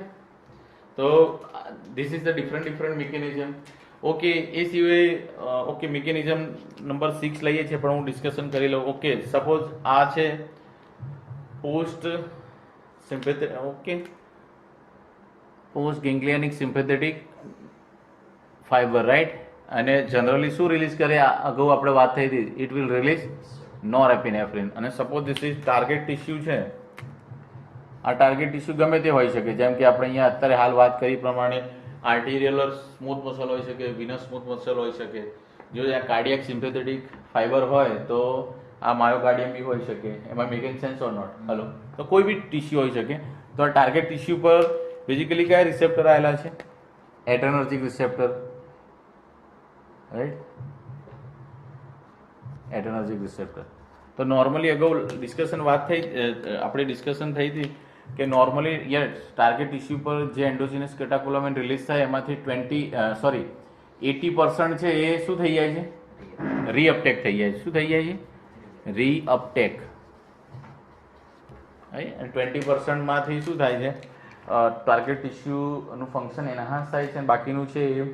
તો this is the different mechanism. Okay, એ સિવાય ઓકે મિકેનિઝમ નંબર 6 લઈએ છીએ, પણ હું ડિસ્કશન કરી લઉં. ઓકે, સપોઝ આ છે post sympathetic, okay, post ganglionic sympathetic fibre, right. અને જનરલી શું રિલીઝ કરે, અગાઉ આપણે વાત થઈ હતી, ઇટ વિલ રિલીઝ નોરેપિનેફ્રિન. અને suppose this is target tissue છે, આ ટાર્ગેટ ટિશ્યુ ગમે તે હોઈ શકે, જેમ કે આપણે અહીંયા અત્યારે હાલ વાત કરી પ્રમાણે આર્ટિરિયલર સ્મૂથ મસલ હોઈ શકે, વિનસ સ્મૂથ મસલ હોઈ શકે. જો આ કાર્ડિયક સિમ્પેથેટિક ફાઈબર હોય તો આ માયોકાર્ડિયમ બી હોઈ શકે. એમાં making sense or not? Hello, તો કોઈ બી ટિશ્યુ હોઈ શકે. તો આ ટાર્ગેટ ટિશ્યુ પર બેઝિકલી કયા રિસેપ્ટર આવેલા છે, adrenergic receptor, right, adrenergic receptor. તો નોર્મલી અગાઉ આપણે ડિસ્કશન થઈ હતી કે નોર્મલી ટાર્ગેટ ટિશ્યુ પર જે એન્ડોજીનસ કેટાકોલામિન રિલીઝ થાય એમાંથી 80% છે એ શું થઈ જાય છે, રીઅપટેક થઈ જાય છે. શું થઈ જાય છે, રીઅપટેક. 20% માંથી શું થાય છે, ટાર્ગેટ ટિશ્યુનું ફંક્શન એનહાન્સ થાય છે અને બાકીનું છે એ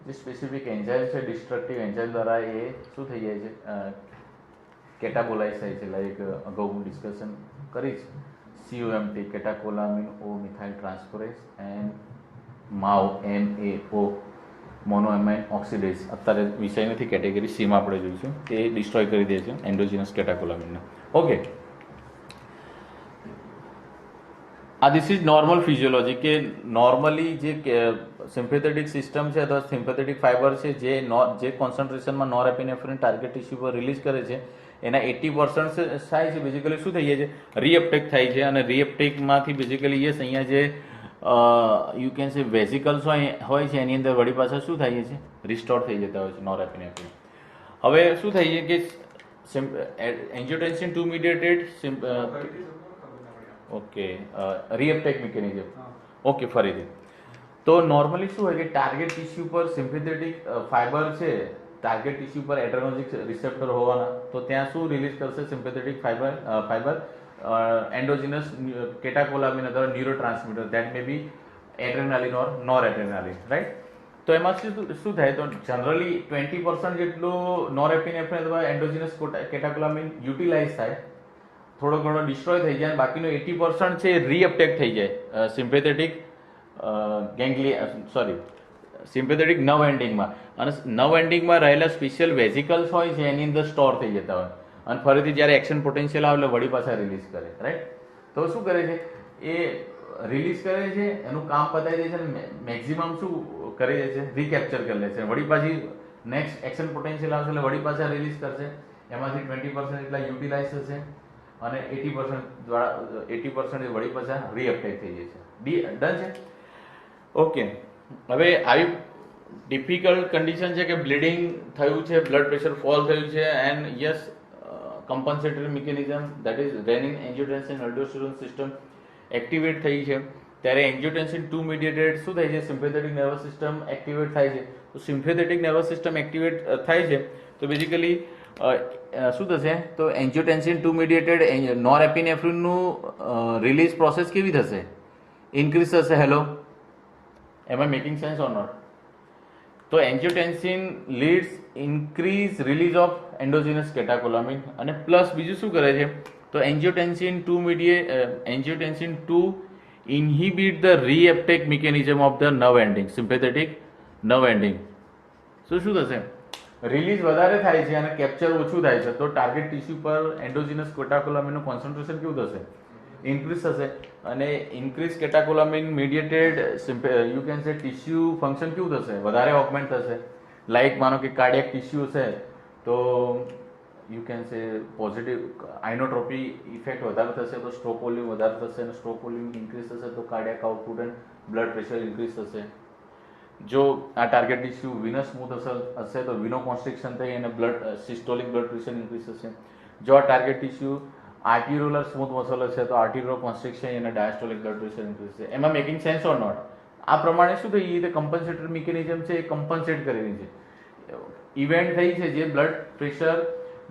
જે સ્પેસિફિક એન્ઝાઇમ છે ડિસ્ટ્રક્ટિવ એન્ઝાઇમ દ્વારા એ શું થઈ જાય છે કેટાબોલાઇઝ થાય છે. લાઈક અગાઉ હું ડિસ્કશન કરીશ COMT catecholamine O methyl transferase and MAO MAO monoamine oxidase. અત્યારે વિષય નથી, કેટેગરી સીમાં આપણે જોઈશું. તે ડિસ્ટ્રોય કરી દે છે એન્ડોજીનસ કેટાકોલામિનને. ઓકે, આ ધીસ ઇઝ નોર્મલ ફિઝિયોલોજી કે નોર્મલી જે સિમ્પેથેટિક સિસ્ટમ છે અથવા સિમ્પેથેટિક ફાઇબર છે જે કોન્સન્ટ્રેશનમાં નોરેપિનેફ્રિન ટાર્ગેટ ટિશ્યુ પર રિલીઝ કરે છે એના 80% થાય છે બેઝિકલી શું થઈ જાય છે, રીઅપટેક થાય છે. અને રીઅપટેકમાંથી બેઝિકલી યસ અહીંયા જે યુ કેન સે વેઝિકલ્સ હોય છે એની અંદર વળી પાછા શું થાય છે, રિસ્ટોર થઈ જતા હોય છે નોરેપિનેફ્રિન. હવે શું થાય છે કે એન્જિયોટેન્સિન 2 મીડિયેટેડ ઓકે રીઅપટેક મિકેનિઝમ. ઓકે, ફરીથી તો નોર્મલી શું હોય કે ટાર્ગેટ ટિશ્યુ પર સિમ્પેથેટિક ફાઇબર છે, ટાર્ગેટ ટિશ્યુ પર એડ્રેનર્જિક રિસેપ્ટર હોવાના, તો ત્યાં શું રિલીઝ કરશે સિમ્પેથેટિક ફાઇબર એન્ડોજીનસ કેટાકોલામિન અથવા neurotransmitter that may be adrenaline or noradrenaline, right. તો એમાં શું થાય, તો જનરલી 20% જેટલું નોરેપિનેફ્રિન અથવા એન્ડોજીનસ કેટાકોલામિન યુટિલાઇઝ થાય, થોડો ઘણો ડિસ્ટ્રોય થઈ જાય, બાકીનો 80% છે રીઅપટેક થઈ જાય સિમ્પેથેટિક સિમ્પેથેટિક નર્વ એન્ડિંગમાં. અને નર્વ એન્ડિંગમાં રહેલા સ્પેશિયલ વેઝિકલ્સ હોય છે એની અંદર સ્ટોર થઈ જતા હોય અને ફરીથી જ્યારે એક્શન પોટેન્શિયલ આવે એટલે વળી પાછા રિલીઝ કરે, રાઈટ. તો શું કરે છે, એ રિલીઝ કરે છે, એનું કામ પતાવી દે છે અને મેક્સિમમ શું કરી દે છે, રીકેપ્ચર કરી લે છે. વળી પાછી નેક્સ્ટ એક્શન પોટેન્શિયલ આવશે એટલે વળી પાછા રિલીઝ કરશે. એમાંથી 20% એટલા યુટિલાઇઝ થશે અને 80% વળી પાછા રીઅપટેક થઈ જાય છે. ડન છે. ઓકે, હવે આવી ડિફિકલ્ટ કન્ડિશન છે કે બ્લીડિંગ થયું છે, બ્લડ પ્રેશર ફોલ થયું છે and yes compensatory mechanism that is renin angiotensin aldosterone system activate થઈ છે. ત્યારે એન્જિયોટેન્સિન 2 મીડિયેટેડ શું થાય છે, સિમ્પેથેટિક નર્વસ સિસ્ટમ એક્ટિવેટ થાય છે. તો સિમ્પેથેટિક નર્વસ સિસ્ટમ એક્ટિવેટ થાય છે તો બેઝિકલી શું થશે, તો એન્જિયોટેન્સિન 2 મીડિયેટેડ નોરેપિનેફ્રિનનું રિલીઝ પ્રોસેસ કેવી થશે, ઇન્ક્રીઝ થશે. Hello, am I making sense or not? તો angiotensin leads increase release of endogenous catecholamine અને પ્લસ બીજું શું કરે છે, તો angiotensin 2 inhibit the reuptake mechanism of the nerve ending, sympathetic nerve ending. શું થશે, રિલીઝ વધારે થાય છે અને કેપ્ચર ઓછું થાય છે. તો ટાર્ગેટ ટિશ્યુ પર એન્ડોજીનસ કેટાકોલામિનનું કોન્સન્ટ્રેશન કેવું થશે, ઇન્ક્રીઝ થશે. અને increase catecholamine mediated you can say tissue function કેવું થશે, વધારે ઓગમેન્ટ થશે. લાઈક માનો કે કાર્ડિયક ટિશ્યુ છે તો you can say positive inotropy effect વધારે થશે તો સ્ટ્રોક વોલ્યુમ વધારે થશે અને સ્ટ્રોક વોલ્યુમ ઇન્ક્રીઝ થશે તો cardiac output and blood pressure increase થશે. જો આ ટાર્ગેટ ટિશ્યુ વિનસ સ્મૂથ હશે તો વિનો કોન્સ્ટ્રિક્શન થઈ અને સિસ્ટોલિક બ્લડ પ્રેશર ઇન્ક્રીઝ થશે. જો આ ટાર્ગેટ ટિશ્યુ આર્ટિરિયોલર સ્મૂથ મસલ હશે તો આર્ટિરિયો કોન્સ્ટ્રિક્શન અને ડાયસ્ટોલિક બ્લડ પ્રેશર ઇન્ક્રીઝ થશે. એમાં મેકિંગ સેન્સ ઓર નોટ? આ પ્રમાણે શું થઈ ગયું, કમ્પન્સેટરી મિકેનિઝમ છે એ કમ્પન્સેટ કરી રહી છે. ઇવેન્ટ થઈ છે જે blood pressure,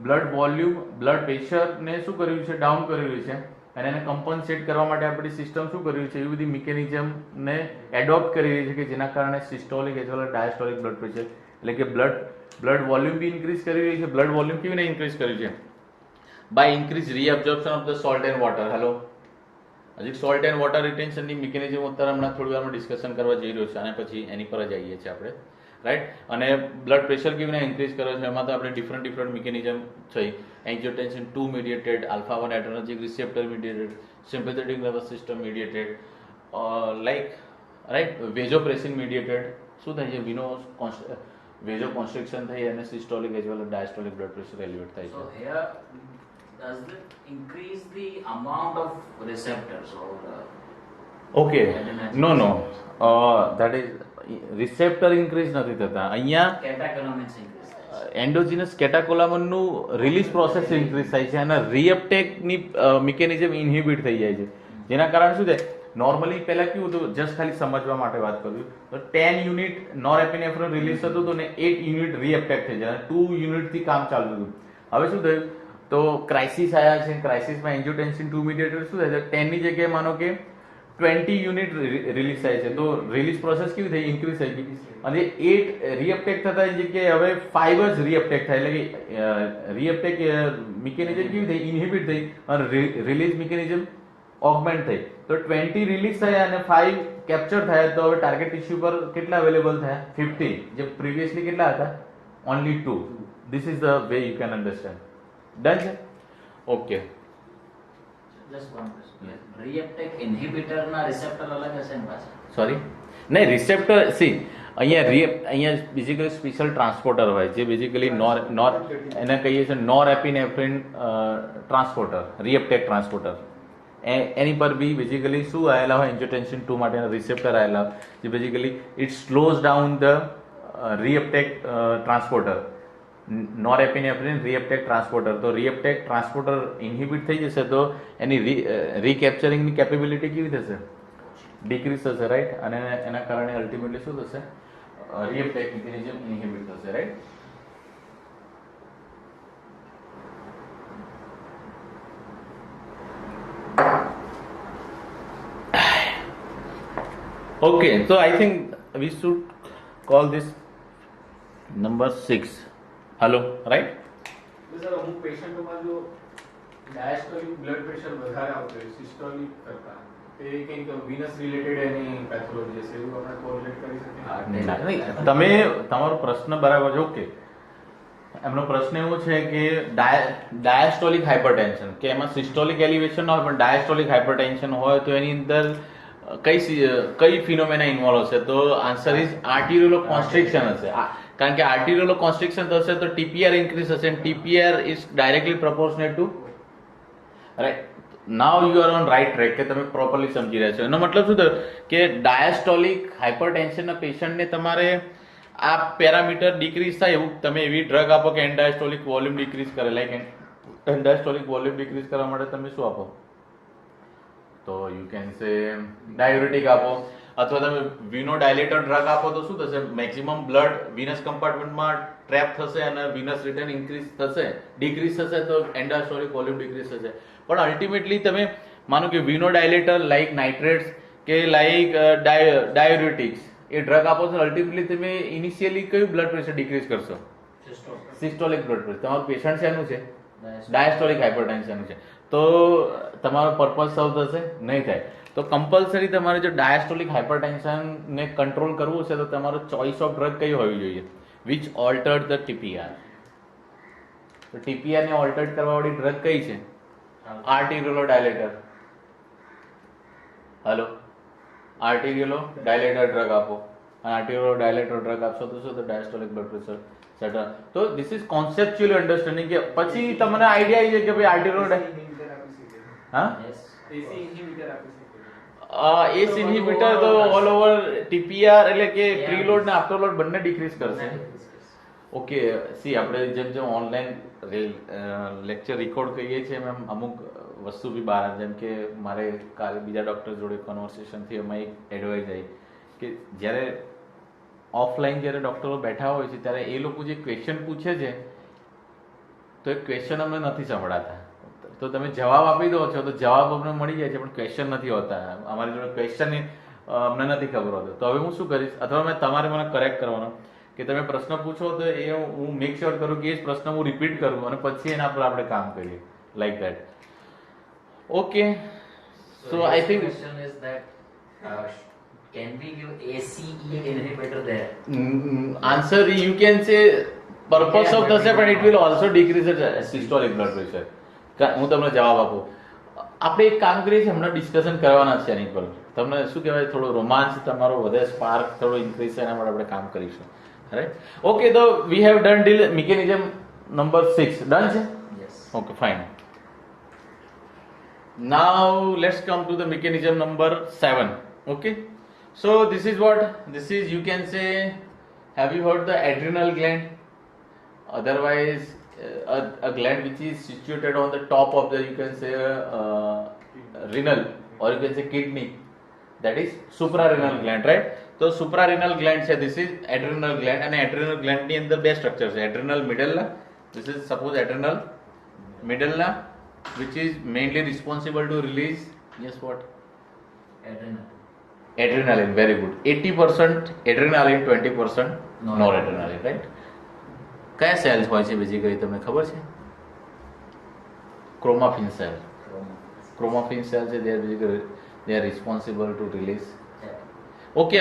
blood volume, blood પ્રેશરને શું કર્યું છે, ડાઉન કરી રહ્યું છે અને એને કમ્પન્સેટ કરવા માટે આપણી સિસ્ટમ શું કરી રહી છે, એવી બધી મિકેનિઝમને એડોપ્ટ કરી રહી છે કે જેના કારણે systolic as well diastolic blood pressure એટલે કે બ્લડ વોલ્યુમ બી ઇન્ક્રીઝ કરી રહી છે. બ્લડ વોલ્યુમ કેવી રીતે ઇન્ક્રીઝ કર્યું છે, by increase reabsorption of the salt and water. Hello, હજી સોલ્ટ એન્ડ વોટર રિટેન્શનની મિકેનિઝમ અત્યારે હમણાં થોડી વારમાં ડિસ્કશન કરવા જઈ રહ્યો છે અને પછી એની પર જ આવીએ છીએ આપણે, રાઈટ. અને બ્લડ પ્રેશર કેવી રીતે ઇન્ક્રીઝ કરે છે એમાં તો આપણે ડિફરન્ટ મિકેનિઝમ થઈ. Angiotensin 2 mediated, alpha 1 adrenergic receptor mediated, sympathetic nervous system mediated, like right vasopressin mediated. શું થાય છે, વેઝો કોન્સ્ટ્રિક્શન થઈ અને systolic as well diastolic blood pressure elevate થાય So છે. here, does it increase the amount of receptors or okay, no that is receptor increase નથી થતા અહીંયા, catecholamines increase? એન્ડોજીનસ કેટાકોલામિનનું રિલીઝ પ્રોસેસ ઇન્ક્રીઝ થાય છે અને રીઅપટેકની મિકેનિઝમ ઇન્હિબિટ થઈ જાય છે. જેના કારણે શું થાય, નોર્મલી પહેલા કેવું હતું, જસ્ટ ખાલી સમજવા માટે વાત કર્યું તો 10 યુનિટ નોરેપિનેફ્રિન રિલીઝ થતું હતું ને 8 યુનિટ રીઅપટેક થઈ જાય, 2 યુનિટથી કામ ચાલતું હતું. હવે શું થયું, તો ક્રાઇસિસ આવ્યા છે, ક્રાઇસિસમાં એન્જિયોટેન્સિન 2 મીડિયેટેડ શું થાય છે, 10 ની જગ્યાએ માનો કે 20 યુનિટ રિલીઝ થાય છે, તો રિલીઝ પ્રોસેસ કેવી થઈ, ઇન્ક્રીઝ થઈ ગઈ, અને 8 રીઅપટેક થતા જગ્યાએ હવે 5 જ રીઅપટેક થાય, એટલે કે રીઅપટેક મિકેનિઝમ કેવી થઈ, ઇન્હિબિટ થઈ, અને રિલીઝ મિકેનિઝમ ઓગમેન્ટ થઈ. તો 20 રિલીઝ થયા અને 5 કેપ્ચર થયા, તો હવે ટાર્ગેટ ટિશ્યુ પર કેટલા અવેલેબલ થયા, 50, જે પ્રીવિયસલી કેટલા હતા, only 2. This is the way you can understand. Done છે? Okay. Just one question. Reuptake inhibitor ના receptor અલગ હશે ને પાછા? સોરી, નહીં, રિસેપ્ટર સી અહીંયા બેઝિકલી સ્પેશિયલ ટ્રાન્સપોર્ટર હોય જે બેઝિકલી નોર એને કહીએ છીએ નોરએપિનેફ્રિન ટ્રાન્સપોર્ટર, રીઅપટેક ટ્રાન્સપોર્ટર. એની પર બી બેઝિકલી શું આવેલા હોય, એન્જિયોટેન્સિન 2 માટેના રિસેપ્ટર આવેલા હોય, જે basically it slows down the reuptake transporter, norepinephrine reuptake transporter. તો રીઅપટેક ટ્રાન્સપોર્ટર ઇન્હિબિટ થઈ જશે તો એની રીકેપ્ચરિંગની કેપેબિલિટી કેવી થશે, ડિક્રીઝ થશે, રાઈટ, અને એના કારણે અલ્ટિમેટલી શું થશે, રીઅપટેક મિકેનિઝમ ઇન્હિબિટ થશે, right. Okay, so I think we should call this number 6. Hello, right? Sir અમુક પેશન્ટોમાં જો ડાયસ્ટોલિક બ્લડ પ્રેશર વધારે આવતું હોય સિસ્ટોલિક કરતા, તે કંઈક વિનસ રિલેટેડ એની પેથોલોજી છે, એવું આપણે કોરિલેટ કરી શકીએ? નહીં, તમે તમારો પ્રશ્ન બરાબર છે. ઓકે, એમનો પ્રશ્ન એવો છે કે ડાયાસ્ટોલિક હાઇપરટેન્શન, કે એમાં સિસ્ટોલિક એલિવેશન ન હોય પણ ડાયાસ્ટોલિક હાઇપરટેન્શન હોય, તો એની અંદર કઈ ફિનોમેના ઇન્વોલ્વ હશે? તો આન્સર ઇઝ આર્ટિરિયોલો કોન્સ્ટ્રિક્શન હશે. કારણ કે આર્ટિરિયોલો કોન્સ્ટ્રિક્શન થશે તો ટીપીઆર ઇન્ક્રીઝ હશે, અને TPR is directly proportionate to, right. Now you are on right track, કે તમે પ્રોપરલી સમજી રહ્યા છો. એનો મતલબ શું થયો કે ડાયાસ્ટોલિક હાઇપરટેન્શનના પેશન્ટને તમારે આ પેરામીટર ડિક્રીઝ થાય એવું તમે એવી ડ્રગ આપો કે એન્ડાયસ્ટોલિક વોલ્યુમ ડિક્રીઝ કરે. લાઈક એન્ડાયસ્ટોલિક વોલ્યુમ ડિક્રીઝ કરવા માટે તમે શું આપો? તો યુ કેન સે ડાયુરેટિક આપો, અથવા તમે વિનો ડાયલેટર ડ્રગ આપો તો શું થશે, મેક્સિમમ બ્લડ વિનસ કમ્પાર્ટમેન્ટમાં ટ્રેપ થશે અને વિનસ રિટર્ન ઇન્ક્રીઝ થશે, ડિક્રીઝ થશે, તો એન્ડાયસ્ટોલિક વોલ્યુમ ડિક્રીઝ થશે. પણ અલ્ટિમેટલી તમે માનો કે વિનો ડાયલેટર લાઈક નાઇટ્રેટ્સ કે લાઈક ડાયુરેટિક્સ એ ડ્રગ આપો છો, અલ્ટિમેટલી તમે ઇનિશિયલી કયું બ્લડ પ્રેશર ડિક્રીઝ કરશો? Systolic blood pressure. તમારું પેશન્ટ શેનું છે? ડાયાસ્ટોલિક હાઇપરટેન્શન છે. તો તમારો પર્પઝ સર્વ થશે નહીં થાય. તો કમ્પલસરી તમારે જો ડાયાસ્ટોલિક હાઇપરટેન્શનને કંટ્રોલ કરવું છે તો તમારો ચોઇસ ઓફ ડ્રગ કઈ હોવી જોઈએ? Which altered the TPR. તો ટીપીઆર ને ઓલ્ટર્ડ કરવા વાળી ડ્રગ કઈ છે? આર્ટિરિયોલો ડાયલેટર. હલો, આર્ટિરિયોલો ડાયલેટર ડ્રગ આપો, અને આર્ટિરિયોલો ડાયલેટર ડ્રગ આપશો તો શું? તો ડાયાસ્ટોલિક બ્લડ પ્રેશર સેટલ. તો ધીસ ઇઝ કોન્સેપ્ચ્યુઅલ અન્ડરસ્ટેન્ડિંગ, કે પછી તમને આઈડિયા આવી જાય કે ભાઈ આર્ટિરિયોલો હા એસી ઇન્હિબિટર આપી શકીએ. એસ ઇન્હિબિટર તો ઓલ ઓવર ટીપીઆર એટલે કે પ્રીલોડ ને આફ્ટરલોડ બંને ડિક્રીઝ કરશે. ઓકે, સી આપણે જેમ જેમ ઓનલાઈન લેક્ચર રેકોર્ડ કરીએ છીએ એમ અમુક વસ્તુ બી બહાર આવે. જેમ કે મારે કાલે બીજા ડૉક્ટર જોડે કન્વર્સેશનથી એમાં એક એડવાઇસ આવી કે જ્યારે ઓફલાઈન જ્યારે ડૉક્ટરો બેઠા હોય છે ત્યારે એ લોકો જે ક્વેશ્ચન પૂછે છે તો એ ક્વેશ્ચન અમને નથી સંભળાતા. તો તમે જવાબ આપી દો છો તો જવાબ અમને મળી જાય છે પણ ક્વેશ્ચન નથી હોતા. અમારી જોડે ક્વેશ્ચન અમને નથી ખબર હોતો. તો હવે હું શું કરીશ, અથવા તમારે મને કરેક્ટ કરવાનો કે તમે પ્રશ્ન પૂછો તો એ હું મેક શ્યોર કરું કે એ જ પ્રશ્ન હું રિપીટ કરું અને પછી એના પર આપણે કામ કરીએ, like that. Okay, so I think question is that can we give ACE inhibitor there? Answer you can સે પર્પસ ઓફ થશે પણ it will also decrease systolic blood pressure. હું તમને જવાબ આપું. આપણે એક કામ કરીએ છીએ, હમણાં ડિસ્કશન કરવાના છે એની પર. તમને શું કહેવાય, થોડો રોમાંચ તમારો વધે, સ્પાર્ક થોડો ઇન્ક્રીઝ થાય, એના માટે આપણે કામ કરીશું, રાઈટ. ઓકે, તો we have done deal mechanism number 6. Done છે? Yes. Okay, fine. Now let's come to the mechanism number 7. Okay, so this is you can say, have you heard the adrenal gland? Otherwise a gland which is situated on the top of the, you can say renal, or you can say kidney, that is suprarenal gland, right? So suprarenal gland છે, this is adrenal gland, અને adrenal gland ની અંદર બે સ્ટ્રક્ચર છે, adrenal medulla. This is suppose adrenal medulla which is mainly responsible to release, yes, what? Adrenal. Adrenaline, very good. 80% adrenaline, 20% noradrenaline, right? કયા સેલ્સ હોય છે બેઝિકલી તમને ખબર છે? ક્રોમાફિન સેલ. ક્રોમાફિન સેલ છે they are responsible to release. Okay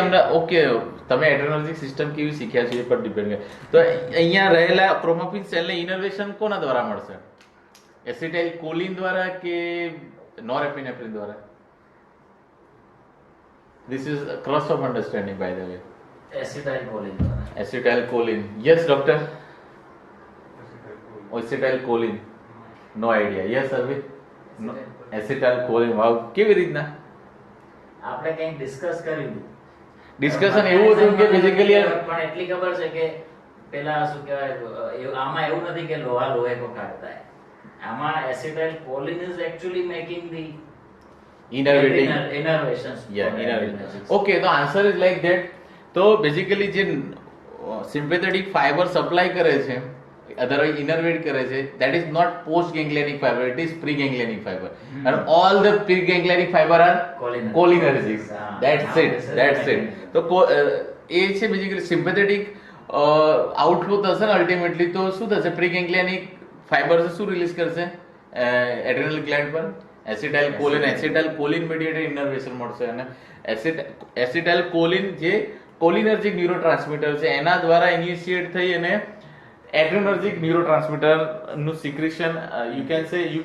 તમે એડ્રેનર્જિક સિસ્ટમ કેવી શીખ્યા છે એ પર ડિપેન્ડ કરે. તો અહીંયા રહેલા ક્રોમાફિન સેલને ઇનર્વેશન કોના દ્વારા મળશે? એસિટાઇલ કોલિન દ્વારા કે નોરેપિનેફ્રિન દ્વારા? This is a cross of understanding, by the way. Acetylcholine. Acetylcholine. Yes, doctor. Acetylcholine. No idea. Yes, Arvind. No. Acetylcholine. Wow. કેવી રીતના? આપણે કંઈક ડિસ્કસ કર્યું. ડિસ્કશન એવું હતું કે બેઝિકલી પણ એટલી ખબર છે કે પેલા શું કહેવાય આમાં એવું નથી કે લોહા લોહે કો કાટતા હે. આમાં acetylcholine is actually making the ઇનર્વેટિંગ. innervations. Yeah, innervating. Okay, the answer is like that. તો બેઝિકલી જે સિમ્પેથેટિક ફાઈબર સપ્લાય કરે છે, અધરવાઇઝ ઇનર્વેટ કરે છે, that is not post ganglionic fiber, it is pre ganglionic fiber. And all the pre ganglionic fiber are cholinergic. That's it. તો એ છે બેઝિકલી સિમ્પેથેટિક આઉટફ્લો થશે ને અલ્ટિમેટલી તો શું થશે? પ્રી ગેંગ્લિયનિક ફાઈબર શું રિલીઝ કરશે એડ્રેનલ ગ્લેન્ડ પર? એસિટાઇલકોલિન મેડિએટેડ ઇનર્વેશન મળશે. અને એસિટાઇલકોલિન જે કોલિનર્જિક ન્યુરોટ્રાન્સમીટર છે એના દ્વારા ઇનિશિએટ થઈ અને એડ્રેનર્જિક ન્યુરોટ્રાન્સમીટર નું secretion you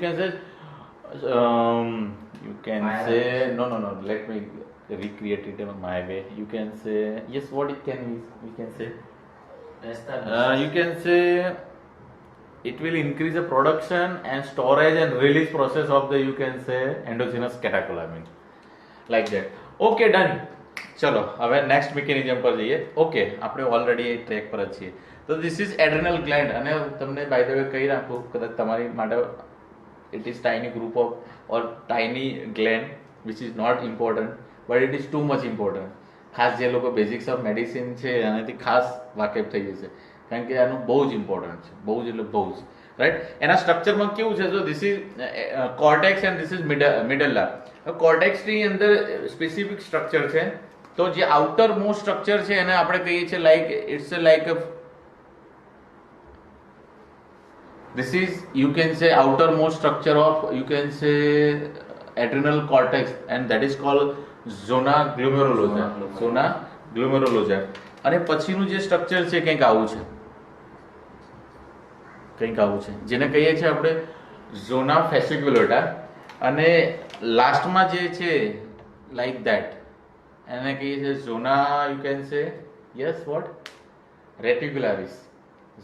can say no let me recreate it in my way. You can say yes, what it can we can say you can say it will increase the production and storage and release process of the you can say endogenous catecholamine, like that. Okay, done. ચલો હવે નેક્સ્ટ મિકેનિઝમ પર જઈએ. ઓકે, આપણે ઓલરેડી એ ટ્રેક પર જ છીએ. તો ધીસ ઇઝ એડ્રેનલ ગ્લેન્ડ. અને તમને બાય ધ વે કહી રાખું, કદાચ તમારી માટે it is tiny group of or tiny gland which is not important but it is too much important. ખાસ જે લોકો બેઝિક્સ ઓફ મેડિસિન છે એનાથી ખાસ વાકેફ થઈ જશે, કારણ કે આનું બહુ જ ઇમ્પોર્ટન્ટ છે, બહુ જ એટલે બહુ જ, રાઈટ. એના સ્ટ્રક્ચરમાં કેવું છે? તો this is cortex and this is medulla. કોર્ટેક્સની અંદર સ્પેસિફિક સ્ટ્રક્ચર છે. તો જે આઉટર મોસ્ટ સ્ટ્રક્ચર છે એને આપણે કહીએ છીએ like it's like this is you can say outermost structure of you can say adrenal cortex and that is called zona glomerulosa. zona glomerulosa. અને પછીનું જે સ્ટ્રક્ચર છે કંઈક આવું છે જેને કહીએ છીએ આપણે ઝોના ફેસિક્યુલેટા. અને લાસ્ટમાં જે છે લાઈક ધેટ એને કહીએ છીએ zona you can say yes what reticularis.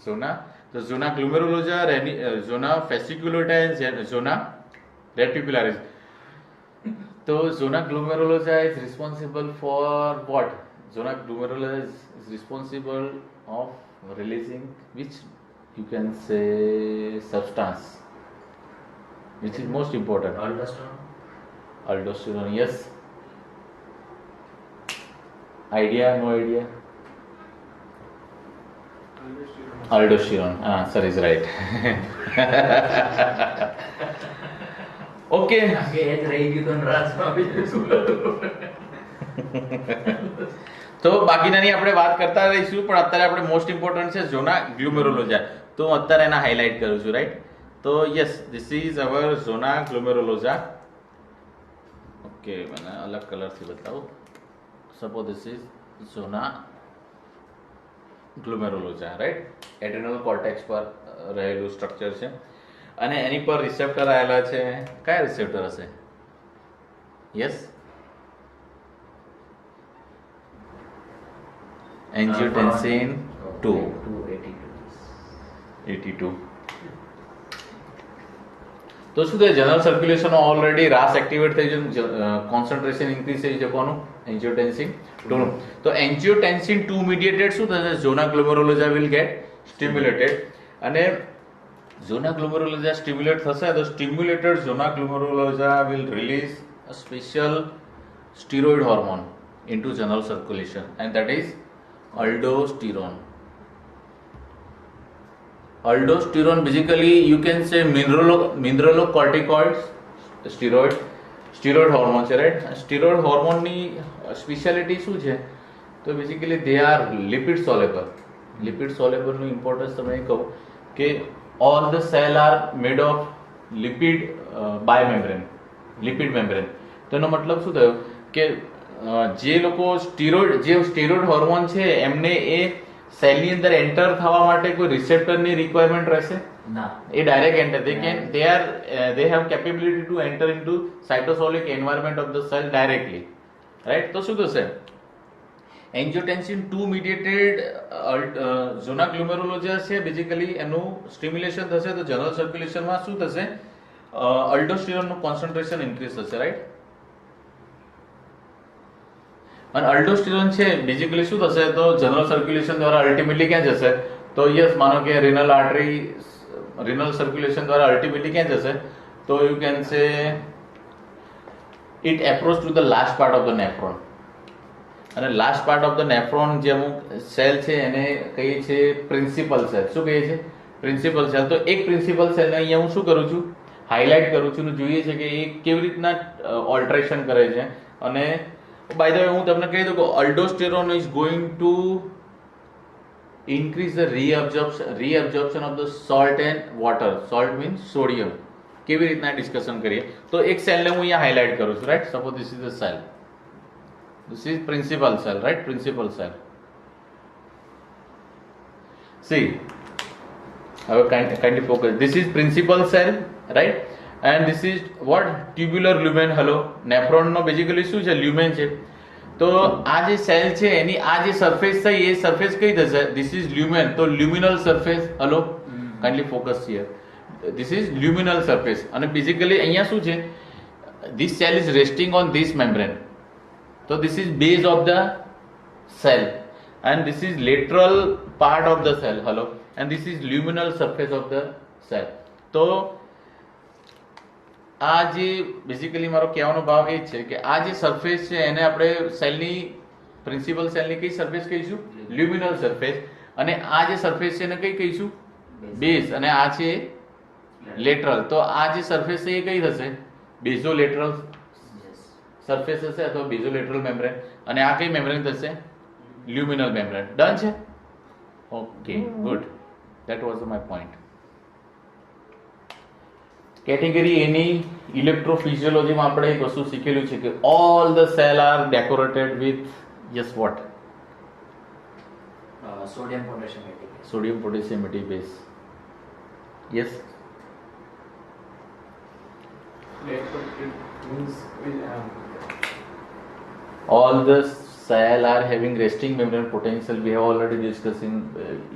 Zona તો zona glomerulosa, zona fasciculata and zona reticularis. તો zona glomerulosa is responsible for what? Zona glomerulosa is responsible of releasing which you can say substance which is most important? Aldosterone. Yes. Idea? No idea? Aldosterone. Answer is right. Okay. તો બાકીનાની આપણે વાત કરતા રહીશું, પણ અત્યારે આપણે મોસ્ટ ઇમ્પોર્ટન્ટ છે ઝોના ગ્લોમેરુલોસા. તો હું અત્યારે એના હાઇલાઇટ કરું છું, રાઈટ. તો yes, this is our zona glomerulosa. Okay, મને અલગ કલરથી બતાવું. Suppose this is zona glomerulosa, right. Adrenal cortex પર રહેલું સ્ટ્રક્ચર છે અને એની પર રિસેપ્ટર આવેલા છે. કયા રિસેપ્ટર હશે? Yes, angiotensin 282. તો શું થાય? જનરલ સર્ક્યુલેશનમાં ઓલરેડી રાસ એક્ટિવેટ થઈ જાય, કોન્સન્ટ્રેશન ઇન્ક્રીઝ થઈ જવાનું એન્જિયોટેન્સિન 2. તો એન્જિયોટેન્સિન 2 મીડિયેટેડ શું થશે? Zona glomerulosa will get stimulated. અને ઝોના ગ્લોમેરુલોસા સ્ટિમ્યુલેટ થશે તો stimulated zona glomerulosa will release a special steroid hormone into general circulation and that is aldosterone. Aldosterone basically you can say mineralocorticoids steroid. Steroid hormone છે, રાઈટ. સ્ટીરોઇડ હોર્મોનની સ્પેશિયાલિટી શું છે? તો basically they are lipid soluble. Lipid સોલેબલનું ઇમ્પોર્ટન્સ તમે કહું કે all the cell are made of lipid biomembrane, lipid membrane. તો એનો મતલબ શું થયો કે જે લોકો સ્ટીરોઇડ હોર્મોન છે એમને એ સેલની અંદર એન્ટર થવા માટે કોઈ રિસેપ્ટરની રિક્વાયરમેન્ટ રહેશે? ના. એ direct enter they have capability to enter into cytosolic environment of the cell directly, right? તો શું થશે? એન્જિયોટેન્સિન 2 મીડિયેટેડ ઝોના ગ્લોમેરુલોઝસ છે, બેઝિકલી એનું સ્ટિમ્યુલેશન થશે તો જનરલ સર્ક્યુલેશનમાં શું થશે? અલ્ડોસ્ટેરોનનું કોન્સન્ટ્રેશન ઇન્ક્રીઝ થશે, રાઈટ. અને અલ્ડોસ્ટેરોન છે બેઝિકલી શું થશે? તો જનરલ સર્ક્યુલેશન દ્વારા અલ્ટિમેટલી ક્યાં જશે? તો યસ, માનો કે રિનલ સર્ક્યુલેશન દ્વારા અલ્ટિમેટલી ક્યાં જશે? તો you can say it approach to the last part of the nephron. અને last part of the nephron જે અમુક સેલ છે એને કહીએ છીએ પ્રિન્સિપલ સેલ. શું કહીએ છીએ? Principal cell. તો એક પ્રિન્સિપલ સેલને અહીંયા હું શું કરું છું? હાઇલાઇટ કરું છું. જોઈએ છે કે એ કેવી રીતના ઓલ્ટરેશન કરે છે. અને બાય ધ વે હું તમને કહી દઉં કે aldosterone is going to increase the reabsorption of the salt and water. Salt means sodium. કેવી રીતના ડિસ્કશન કરીએ તો એક સેલને હું અહીંયા હાઇલાઇટ કરું છું, right. Suppose this is the cell, this is principal cell, right. Principal cell. C હવે kindly focus. This is principal cell, right? And this is what? Tubular lumen. hello, nephron no basically શું છે? લ્યુમેન છે. તો આ જે સેલ છે એની આ જે સરફેસ થઈ એ સરફેસ કઈ થશે? This is lumen. તો luminal surface. Hello, kindly focus here. This is luminal surface. અને બેઝિકલી અહીંયા શું છે? This cell is resting on this membrane. તો this is base of the cell and this is lateral part of the cell. Hello, and this is luminal surface of the cell. તો આ જે બેઝિકલી મારો કહેવાનો ભાવ એ છે કે આ જે સરફેસ છે એને આપણે સેલની પ્રિન્સિપલ સેલની કઈ સરફેસ કહીશું? Luminal surface. અને આ જે સરફેસ છે એને કઈ કહીશું? બેઝ. અને આ છે લેટરલ. તો આ જે સરફેસ છે એ કઈ થશે? બેઝોલેટરલ સરફેસ હશે અથવા બેઝોલેટરલ મેમ્બ્રેન. અને આ કઈ મેમ્બ્રેન થશે? Luminal membrane. ડન છે? Okay, good. That was my point. Category એની ઇલેક્ટ્રોફિઝિયોલોજીમાં આપણે એક વસ્તુ શીખેલું છે કે all the cell are decorated with yes what? Sodium potassium ATP. Sodium potassium ATPase. Yes. All the cell are having resting membrane potential. We have already discussed in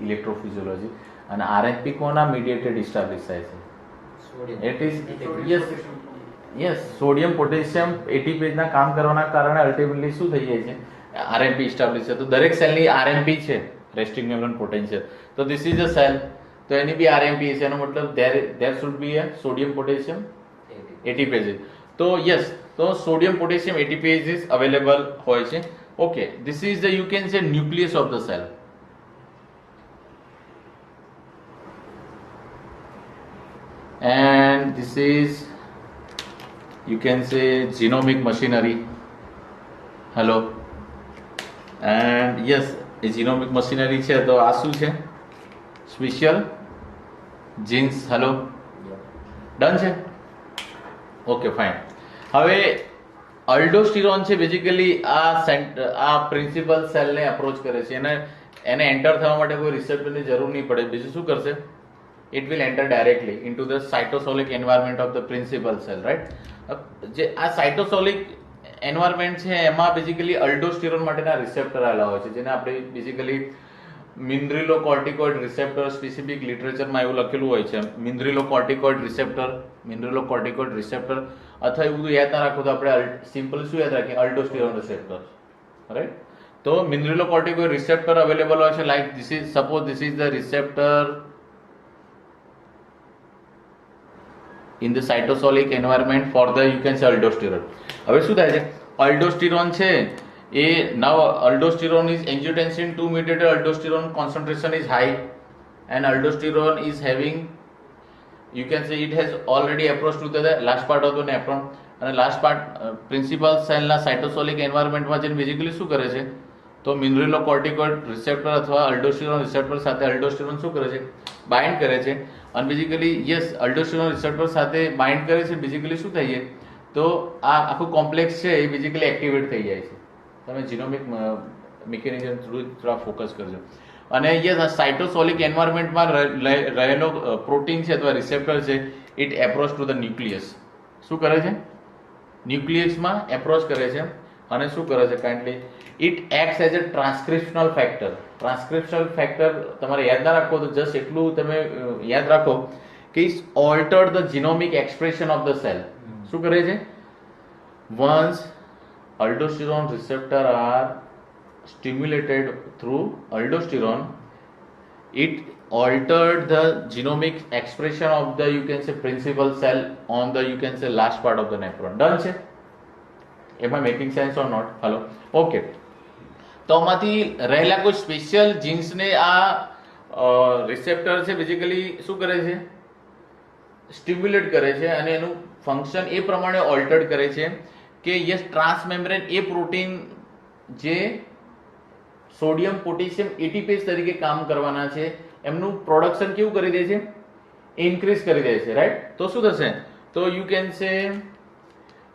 electrophysiology. And RMP કોના mediated establish થાય છે? It is yes, sodium potassium ATPase ના કામ કરવાના કારણે અલ્ટિમેટલી શું થઈ જાય છે? RMP એસ્ટાબ્લિશ છે. તો દરેક સેલની RMP છે, રેસ્ટિંગ મેમ્બ્રેન પોટેન્શિયલ. તો ધીસ ઇઝ અ સેલ. તો એની બી RMP છે. એનો મતલબ there should be a sodium potassium ATPase. તો યસ, તો sodium potassium ATPase is available હોય છે. Okay, this is the you can સે nucleus of the cell. And this is you can say genomic machinery. hello, and yes, A genomic machinery છે. તો આ શું છે? Special jeans. hello, ડન છે? Okay, fine. હવે અલ્ડોસ્ટેરોન છે બેઝિકલી આ પ્રિન્સિપલ સેલને અપ્રોચ કરે છે. એને એન્ટર થવા માટે કોઈ રિસેપ્ટરની જરૂર નહીં પડે. બીજું શું કરશે? it will enter directly into the cytosolic environment of the principal cell, right? જે આ cytosolic environment છે એમાં બેઝિકલી અલ્ડોસ્ટેરોન માટેના રિસેપ્ટર આવેલા હોય છે, જેને આપણે બેઝિકલી મિનરલોકોર્ટિકોઇડ રિસેપ્ટર, સ્પેસિફિક લિટરેચરમાં એવું લખેલું હોય છે મિનરલોકોર્ટિકોઇડ રિસેપ્ટર અથવા એવું બધું યાદ ના રાખો તો આપણે સિમ્પલ શું યાદ રાખીએ? અલ્ડોસ્ટેરોન રિસેપ્ટર, રાઈટ? તો મિનરલોકોર્ટિકોઇડ રિસેપ્ટર અવેલેબલ હોય છે. Like this is suppose this is the receptor in the cytosolic environment for the you can say aldosterone. હવે શું થાય છે? aldosterone છે એ now aldosterone is angiotensin 2 mediated aldosterone concentration is high and aldosterone is having you can say it has already approached to the last part of the nephron અને લાસ્ટ પાર્ટ પ્રિન્સિપલ સેલના સાઇટોસોલિક એન્વાયરમેન્ટમાં જઈને બેઝિકલી શું કરે છે, તો મિનરલોકોર્ટિકોઇડ રિસેપ્ટર અથવા અલ્ડોસ્ટેરોન રિસેપ્ટર સાથે અલ્ડોસ્ટેરોન શું કરે છે, બાઇન્ડ કરે છે. અને બેઝિકલી યસ અલ્ડોસ્ટેરોન રિસેપ્ટર સાથે બાઇન્ડ કરે છે. બેઝિકલી શું થઈ જાય, તો આ આખું કોમ્પ્લેક્સ છે એ બેઝિકલી એક્ટિવેટ થઈ જાય છે. તમે જીનોમિક મિકેનિઝમ થ્રુ થોડા ફોકસ કરજો. અને યસ આ સાઇટોસોલિક એન્વાયરમેન્ટમાં રહેલો પ્રોટીન છે અથવા રિસેપ્ટર છે, it approach to the nucleus. શું કરે છે, ન્યુક્લિયસમાં એપ્રોચ કરે છે. અને શું કરે છે, kindly it acts as a transcriptional factor. Transcriptional factor તમારે યાદ ના રાખો તો જસ્ટ એટલું તમે યાદ રાખો કે it's alter the genomic expression of the cell. શું કરે છે, once aldosterone receptor are stimulated through aldosterone, it altered the genomic expression of the, you can say, principal cell on the, you can say, last part of the nephron. Done છે? Am I making sense or not? Hello? Okay. તો આમાંથી રહેલા કોઈ સ્પેશિયલ જીન્સને આ રિસેપ્ટર છે બેઝિકલી શું કરે છે, સ્ટિમ્યુલેટ કરે છે અને એનું ફંક્શન એ પ્રમાણે ઓલ્ટર્ડ કરે છે કે યસ ટ્રાન્સમેમ્બ્રેન એ પ્રોટીન જે સોડિયમ પોટેશિયમ એટીપેઝ તરીકે કામ કરવાના છે એમનું પ્રોડક્શન કેવું કરી દે છે, ઇન્ક્રીઝ કરી દે છે. રાઈટ? તો શું થશે, તો યુ કેન સે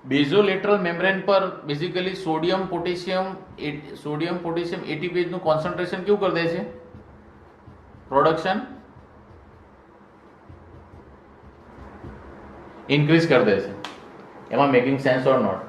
બેઝોલેટરલ મેમ્બ્રેન પર બેઝિકલી સોડિયમ પોટેશિયમ એટીપેઝ નું કોન્સન્ટ્રેશન કેવું કરી દે છે, પ્રોડક્શન ઇન્ક્રીઝ કરી દે છે. એમાં મેકિંગ સેન્સ ઓર નોટ?